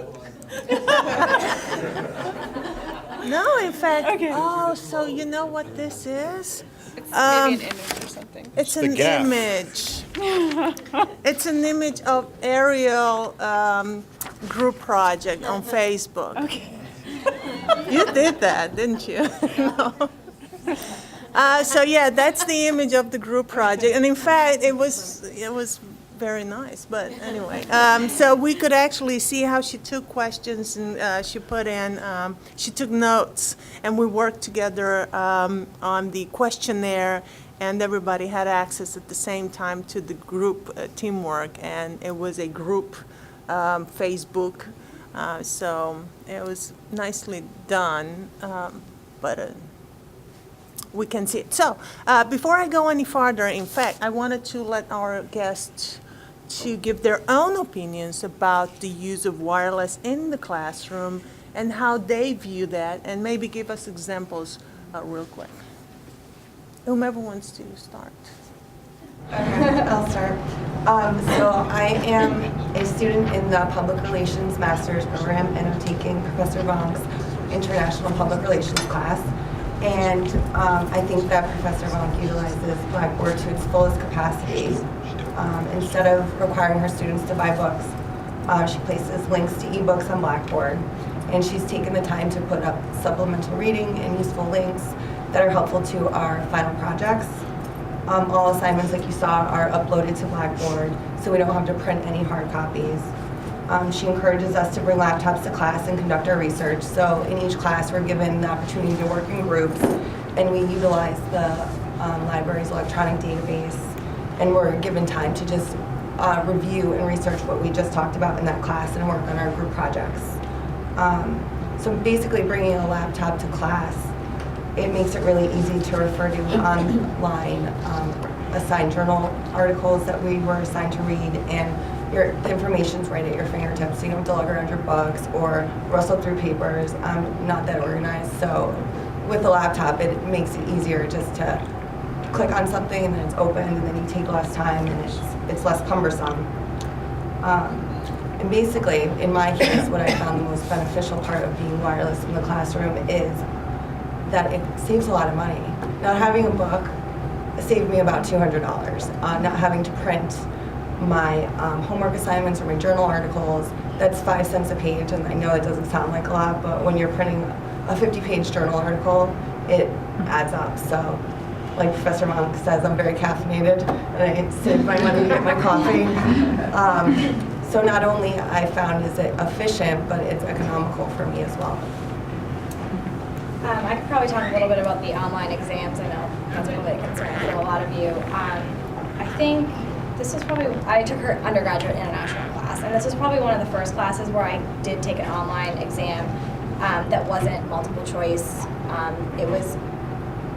No, in fact, oh, so you know what this is? It's maybe an image or something. It's the an gap. image. It's an image of Ariel group project on Facebook. Okay. You did that, didn't you? No. So yeah, that's the image of the group project, and in fact, it was very nice. But anyway, so we could actually see how she took questions and she put in, she took notes, and we worked together on the questionnaire, and everybody had access at the same time to the group teamwork, and it was a group Facebook, so it was nicely done, but we can see it. So before I go any farther, in fact, I wanted to let our guests to give their own opinions about the use of wireless in the classroom and how they view that, and maybe give us examples real quick. Whomever wants to start. Okay, I'll start. So I am a student in the Public Relations Master's program, and I'm taking Professor Vonk's International Public Relations class. And I think that Professor Vonk utilizes Blackboard to its fullest capacity. Instead of requiring her students to buy books, she places links to ebooks on Blackboard. And she's taken the time to put up supplemental reading and useful links that are helpful to our final projects. All assignments, like you saw, are uploaded to Blackboard, so we don't have to print any hard copies. She encourages us to bring laptops to class and conduct our research. So in each class, we're given the opportunity to work in groups, and we utilize the library's electronic database, and we're given time to just review and research what we just talked about in that class and work on our group projects. So basically, bringing a laptop to class, it makes it really easy to refer to online assigned journal articles that we were assigned to read, and the information's right at your fingertips, so you don't have to lug around your books or rustle through papers. I'm not that organized, so with the laptop, it makes it easier just to click on something and then it's open, and then you take less time and it's less cumbersome. And basically, in my case, what I found the most beneficial part of being wireless in the classroom is that it saves a lot of money. Not having a book saved me about $200. Not having to print my homework assignments or my journal articles, that's 5 cents a page, and I know it doesn't sound like a lot, but when you're printing a 50-page journal article, it adds up. So, like Professor Monk says, I'm very caffeinated, and I save my money to get my coffee. So not only I found is it efficient, but it's economical for me as well. I could probably talk a little bit about the online exams. I know that's probably a concern for a lot of you. I think this was probably, I took her undergraduate international class, and this was probably one of the first classes where I did take an online exam that wasn't multiple choice. It was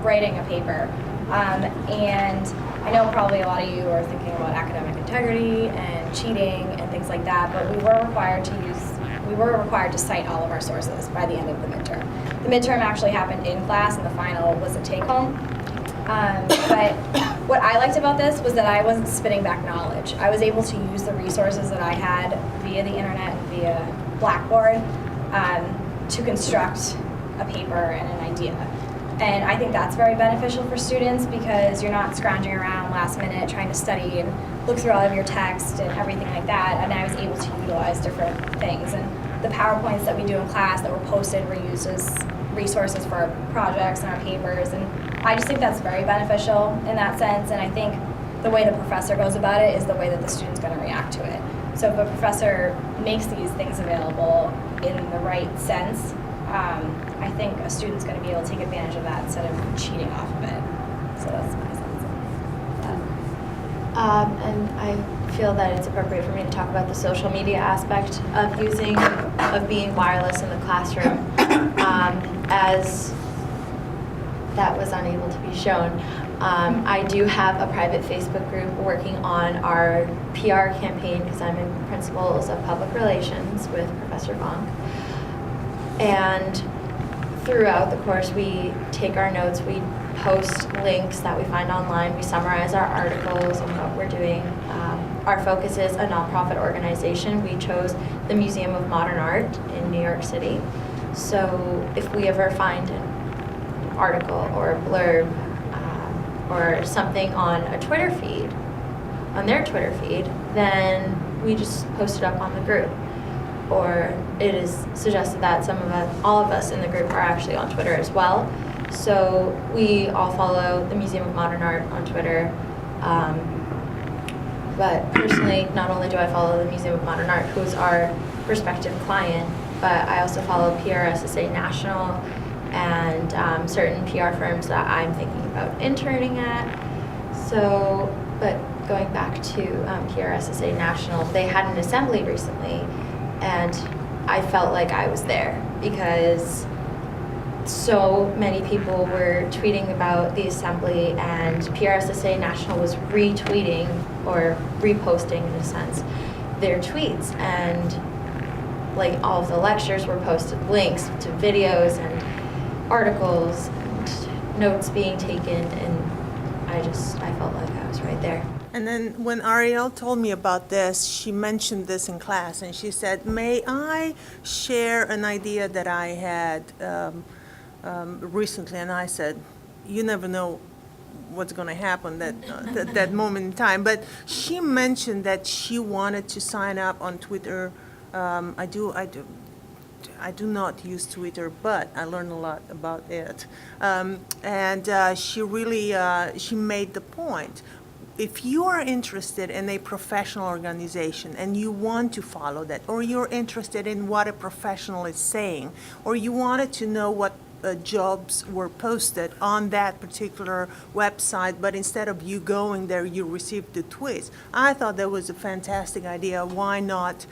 writing a paper. And I know probably a lot of you are thinking about academic integrity and cheating and things like that, but we were required to cite all of our sources by the end of the midterm. The midterm actually happened in class, and the final was a take-home. But what I liked about this was that I wasn't spitting back knowledge. I was able to use the resources that I had via the internet, via Blackboard, to construct a paper and an idea. And I think that's very beneficial for students because you're not scrounging around last minute trying to study and look through all of your text and everything like that. And I was able to utilize different things. And the PowerPoints that we do in class that were posted were used as resources for our projects and our papers. And I just think that's very beneficial in that sense. And I think the way the professor goes about it is the way that the student's going to react to it. So if a professor makes these things available in the right sense, I think a student's going to be able to take advantage of that instead of cheating off of it. So that's my sense. And I feel that it's appropriate for me to talk about the social media aspect of being wireless in the classroom, as that was unable to be shown. I do have a private Facebook group working on our PR campaign because I'm in Principles of Public Relations with Professor Bonk. And throughout the course, we take our notes, we post links that we find online, we summarize our articles and what we're doing. Our focus is a nonprofit organization. We chose the Museum of Modern Art in New York City. So if we ever find an article or a blurb or something on a Twitter feed, on their Twitter feed, then we just post it up on the group. Or it is suggested that all of us in the group are actually on Twitter as well. So we all follow the Museum of Modern Art on Twitter. But personally, not only do I follow the Museum of Modern Art, who's our prospective client, but I also follow PRSSA National and certain PR firms that I'm thinking about interning at. So, but going back to PRSSA National, they had an assembly recently, and I felt like I was there because so many people were tweeting about the assembly, and PRSSA National was retweeting or reposting, in a sense, their tweets. And like all of the lectures were posted links to videos and articles and notes being taken, and I felt like I was right there. And then when Ariel told me about this, she mentioned this in class, and she said, "May I share an idea that I had recently?" And I said, "You never know what's going to happen that moment in time." But she mentioned that she wanted to sign up on Twitter. I do not use Twitter, but I learned a lot about it. And she really she made the point. If you are interested in a professional organization and you want to follow that, or you're interested in what a professional is saying, or you wanted to know what jobs were posted on that particular website, but instead of you going there, you received the tweets. I thought that was a fantastic idea. Why not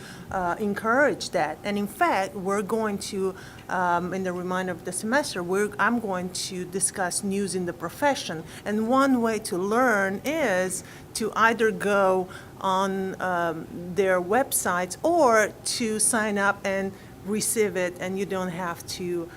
encourage that? And in fact, we're going to, in the remainder of the semester, I'm going to discuss news in the profession. And one way to learn is to either go on their websites or to sign up and receive it, and you don't have to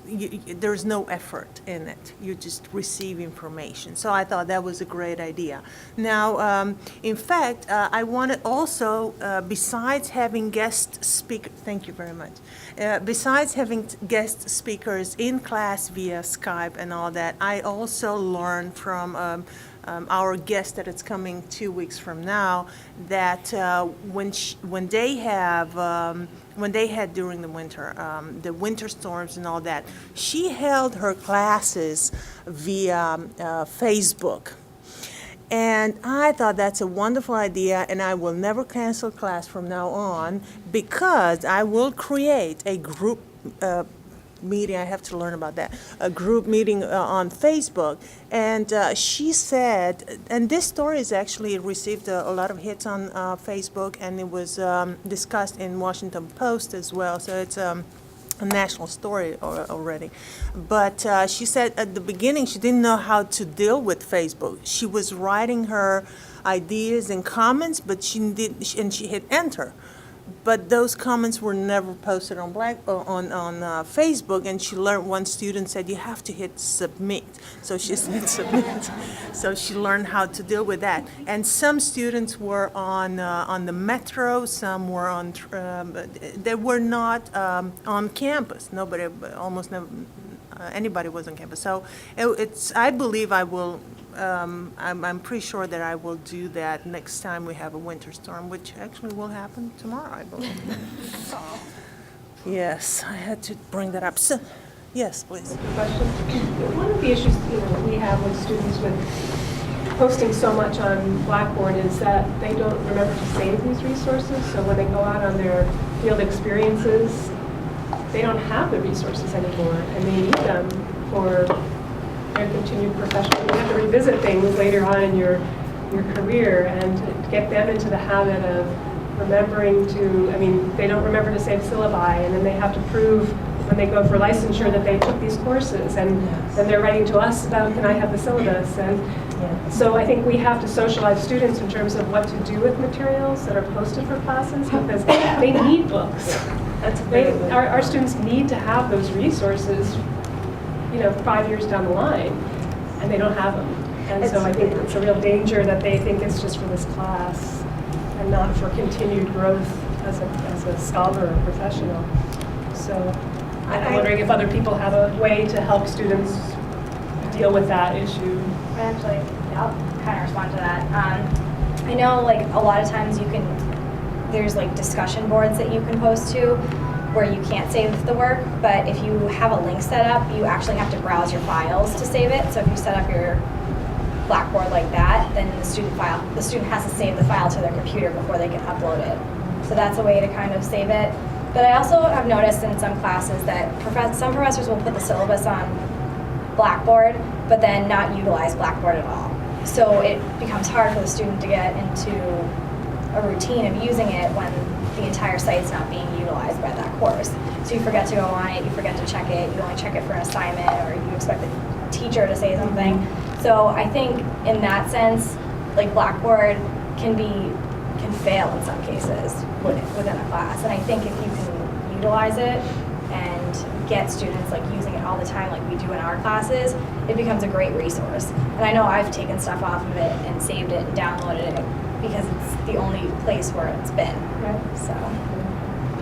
there's no effort in it. You just receive information. So I thought that was a great idea. Now, in fact, I wanted also, besides having guest speakers, thank you very much, besides having guest speakers in class via Skype and all that, I also learned from our guest that is coming 2 weeks from now, that when they had during the winter storms and all that, she held her classes via Facebook. And I thought that's a wonderful idea, and I will never cancel class from now on because I will create a group meeting. I have to learn about that. A group meeting on Facebook. And she said, and this story has actually received a lot of hits on Facebook, and it was discussed in Washington Post as well. So it's a national story already. But she said at the beginning she didn't know how to deal with Facebook. She was writing her ideas and comments, but she hit enter. but those comments were never posted on Facebook, and she learned, one student said, you have to hit submit. So she said submit. So she learned how to deal with that. And some students were on the metro, some were on, they were not on campus. Nobody, almost never, anybody was on campus. So I believe I will, I'm pretty sure that I will do that next time we have a winter storm, which actually will happen tomorrow, I believe. Yes, I had to bring that up. So, yes, please. Question. One of the issues we have with students with posting so much on Blackboard is that they don't remember to save these resources. So when they go out on their field experiences, they don't have the resources anymore, and they need them for their continued professional. You have to revisit things later on in your career, and to get them into the habit of remembering to, I mean, they don't remember to save syllabi, and then they have to prove when they go for licensure that they took these courses, and then they're writing to us about, can I have the syllabus? And so I think we have to socialize students in terms of what to do with materials that are posted for classes, because they need books. Our students need to have those resources, 5 years down the line, and they don't have them. And so I think it's a real danger that they think it's just for this class and not for continued growth as a scholar or professional. So I'm wondering if other people have a way to help students deal with that issue. I'll kind of respond to that. I know a lot of times there's discussion boards that you can post to where you can't save the work, but if you have a link set up, you actually have to browse your files to save it. So if you set up your Blackboard like that, then the student has to save the file to their computer before they can upload it. So that's a way to kind of save it. But I also have noticed in some classes that some professors will put the syllabus on Blackboard, but then not utilize Blackboard at all. So it becomes hard for the student to get into a routine of using it when the entire site's not being utilized by that course. So you forget to go on it, you forget to check it, you only check it for an assignment, or you expect the teacher to say something. So I think in that sense, Blackboard can fail in some cases within a class. And I think if you can utilize it and get students using it all the time like we do in our classes, it becomes a great resource. And I know I've taken stuff off of it and saved it and downloaded it because it's the only place where it's been. Right. So.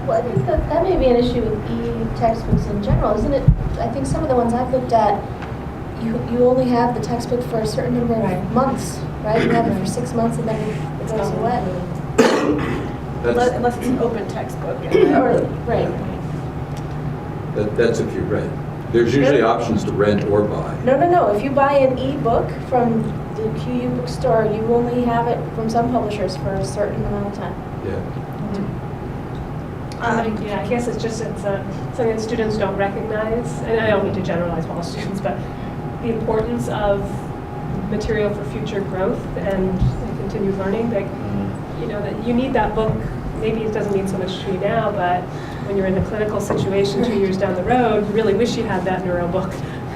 Well, I think that may be an issue with e-textbooks in general, isn't it? I think some of the ones I've looked at, you only have the textbook for a certain number of months, right? You have it for 6 months and then it goes away. Unless it's an open textbook. Right. That's if you rent. There's usually options to rent or buy. No. If you buy an e-book from the QU bookstore, you only have it from some publishers for a certain amount of time. Yeah. I guess it's something that students don't recognize, and I don't mean to generalize all students, but the importance of material for future growth and continued learning. That you need that book. Maybe it doesn't mean so much to you now, but when you're in a clinical situation 2 years down the road, you really wish you had that neuro book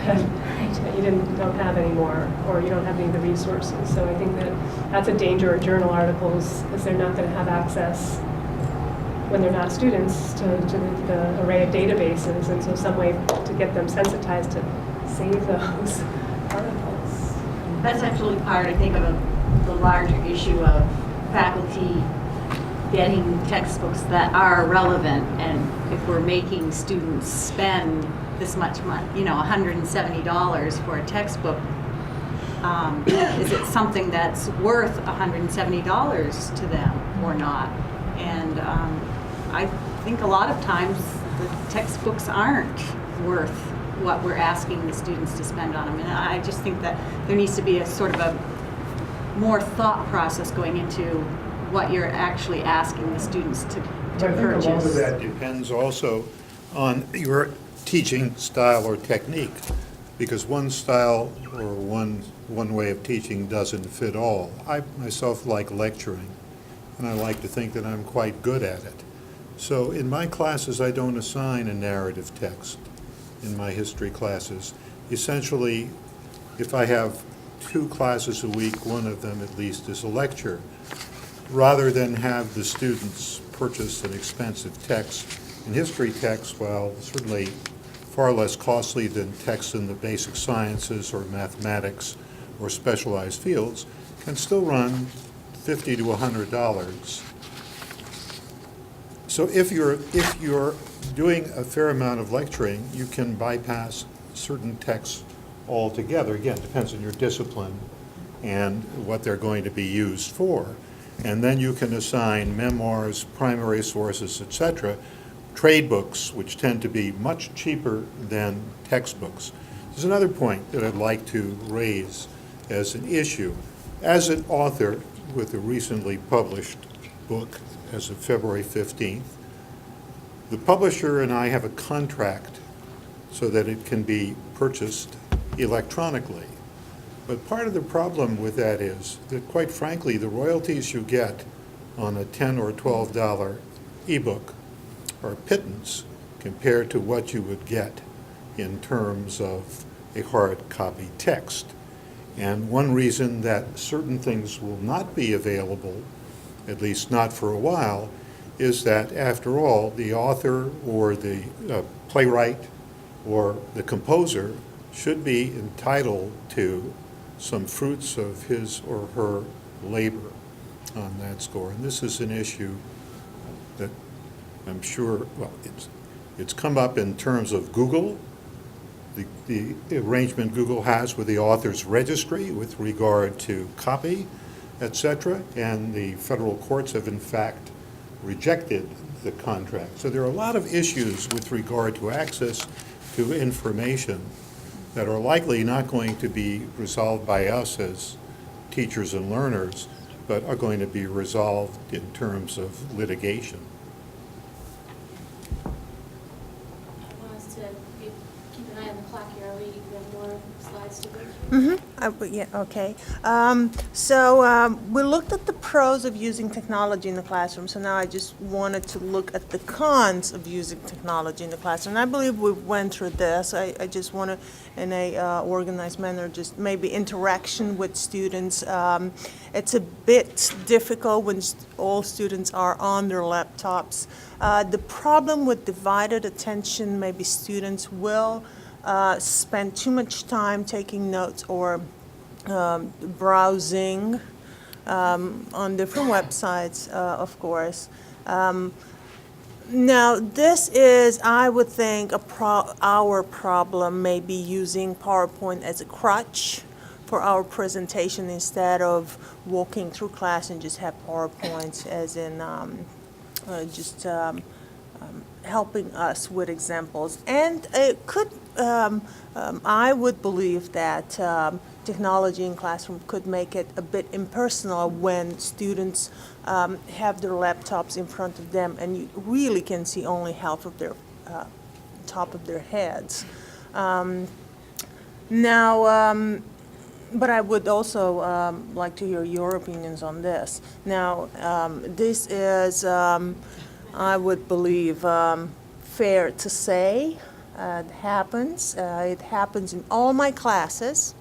that you don't have anymore, or you don't have any of the resources. So I think that's a danger of journal articles, because they're not going to have access when they're not students to the array of databases, and so some way to get them sensitized to save those articles. That's actually part, I think, of the larger issue of faculty getting textbooks that are relevant, and if we're making students spend this much money, $170 for a textbook, is it something that's worth $170 to them or not? And I think a lot of times the textbooks aren't worth what we're asking the students to spend on them. And I just think that there needs to be a sort of a more thought process going into what you're actually asking the students to purchase. A lot of that depends also on your teaching style or technique, because one style or one way of teaching doesn't fit all. I myself like lecturing, and I like to think that I'm quite good at it. So in my classes, I don't assign a narrative text in my history classes. Essentially, if I have 2 classes a week, one of them at least is a lecture. rather than have the students purchase an expensive text. And history text, while certainly far less costly than texts in the basic sciences or mathematics or specialized fields, can still run $50 to $100. So if you're doing a fair amount of lecturing, you can bypass certain texts altogether. Again, depends on your discipline and what they're going to be used for. And then you can assign memoirs, primary sources, etc., trade books, which tend to be much cheaper than textbooks. There's another point that I'd like to raise as an issue. As an author with a recently published book as of February 15th, the publisher and I have a contract so that it can be purchased electronically. But part of the problem with that is that, quite frankly, the royalties you get on a $10 or $12 ebook are pittance compared to what you would get in terms of a hard copy text. And one reason that certain things will not be available, at least not for a while, is that, after all, the author or the playwright or the composer should be entitled to some fruits of his or her labor on that score. And this is an issue that I'm sure, well, it's come up in terms of Google, the arrangement Google has with the author's registry with regard to copy, etc., and the federal courts have in fact rejected the contract. So there are a lot of issues with regard to access to information that are likely not going to be resolved by us as teachers and learners, but are going to be resolved in terms of litigation. I want us to keep an eye on the clock here. We have more slides to go through. Yeah, okay. We looked at the pros of using technology in the classroom, so now I just wanted to look at the cons of using technology in the classroom. I believe we went through this. I just want to, in a organized manner, just maybe interaction with students. It's a bit difficult when all students are on their laptops. The problem with divided attention, maybe students will spend too much time taking notes or browsing on different websites, of course. Now, this is, I would think, our problem, maybe using PowerPoint as a crutch for our presentation instead of walking through class and just have PowerPoints as in helping us with examples. And it could, I would believe that technology in classroom could make it a bit impersonal when students have their laptops in front of them and you really can see only half of their top of their heads. But I would also like to hear your opinions on this. Now, this is, I would believe, fair to say. It happens. It happens in all my classes.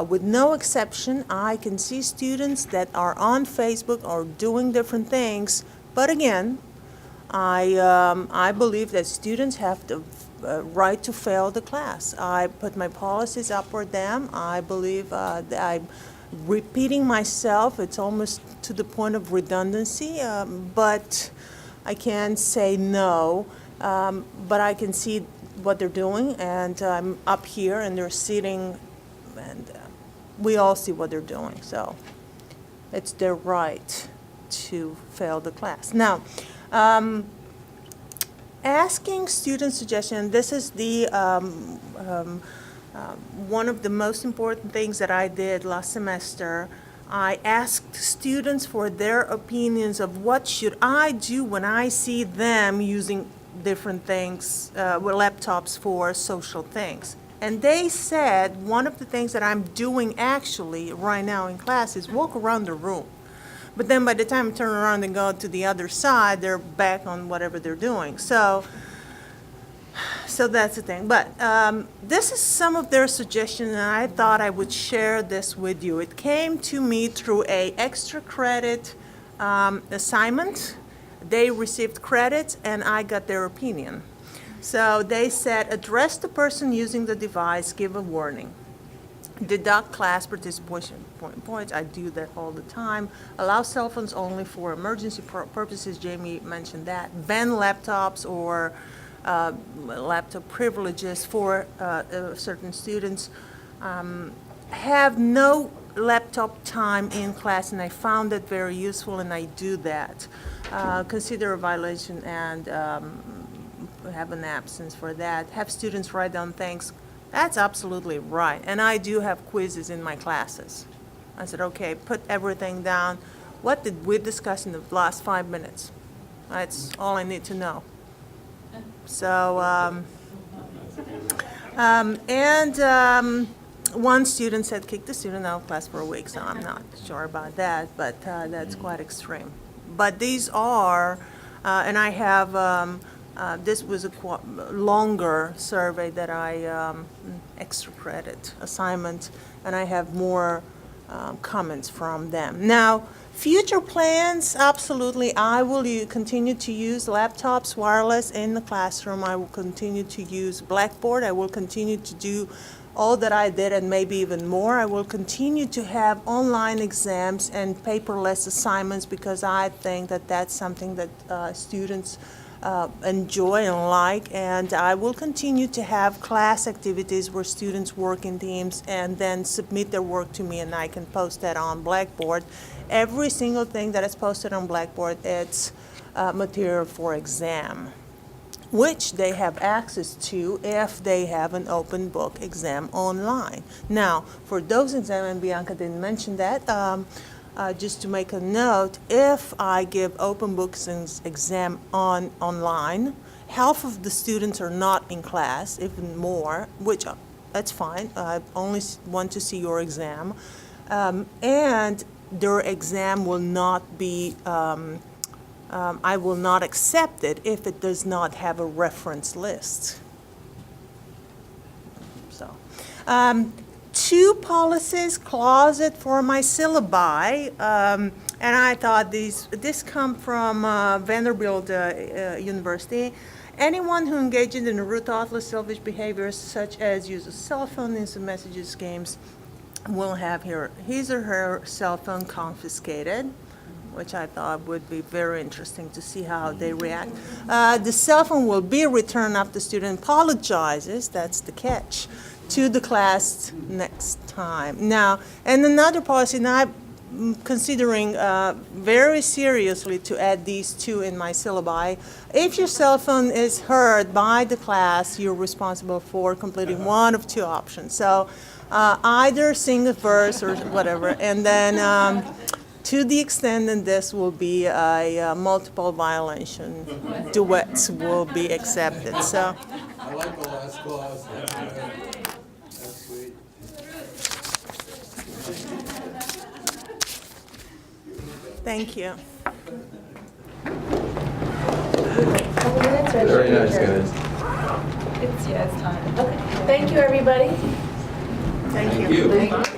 With no exception, I can see students that are on Facebook or doing different things. But again, I believe that students have the right to fail the class. I put my policies up for them. I believe that I'm repeating myself. It's almost to the point of redundancy, but I can't say no. But I can see what they're doing, and I'm up here, and they're sitting, and we all see what they're doing. So it's their right to fail the class. Now, asking student suggestion, this is the one of the most important things that I did last semester. I asked students for their opinions of what should I do when I see them using different things, with laptops for social things. And they said one of the things that I'm doing actually right now in class is walk around the room. But then by the time I turn around and go to the other side, they're back on whatever they're doing. So that's the thing. But this is some of their suggestions, and I thought I would share this with you. It came to me through a extra credit assignment, they received credits, and I got their opinion. So they said, address the person using the device, give a warning. Deduct class participation points. I do that all the time. Allow cell phones only for emergency purposes. Jamie mentioned that. Ban laptops or laptop privileges for certain students. Have no laptop time in class, and I found that very useful, and I do that. Consider a violation and have an absence for that. Have students write down things. That's absolutely right. And I do have quizzes in my classes. I said, okay, put everything down. What did we discuss in the last 5 minutes? That's all I need to know. So, one student said, kick the student out of class for a week, so I'm not sure about that, but that's quite extreme. But these are, and I have, this was a longer survey that I, extra credit assignment, and I have more comments from them. Now, future plans, absolutely, I will continue to use laptops, wireless in the classroom. I will continue to use Blackboard. I will continue to do all that I did and maybe even more. I will continue to have online exams and paperless assignments because I think that that's something that students enjoy and like, and I will continue to have class activities where students work in teams and then submit their work to me, and I can post that on Blackboard. Every single thing that is posted on Blackboard, it's material for exam, which they have access to if they have an open book exam online. Now, for those exams, and Bianca didn't mention that, just to make a note, if I give open books exam online, half of the students are not in class, even more, which that's fine. I only want to see your exam. And their exam will not be, I will not accept it if it does not have a reference list. So. 2 policies, closet for my syllabi, and I thought this come from Vanderbilt University. Anyone who engages in rude, thoughtless, selfish behaviors such as use of cell phone, instant messages, games, will have his or her cell phone confiscated, which I thought would be very interesting to see how they react. The cell phone will be returned after the student apologizes, that's the catch, to the class next time. Now, and another policy, and I'm considering very seriously to add these 2 in my syllabi. If your cell phone is heard by the class, you're responsible for completing one of 2 options. So either sing a verse or whatever, and then to the extent that this will be a multiple violation, duets will be accepted. So. I like the last clause. That's sweet. Thank you. Very nice, guys. It's time. Okay. Thank you, everybody. Thank you. Thank you.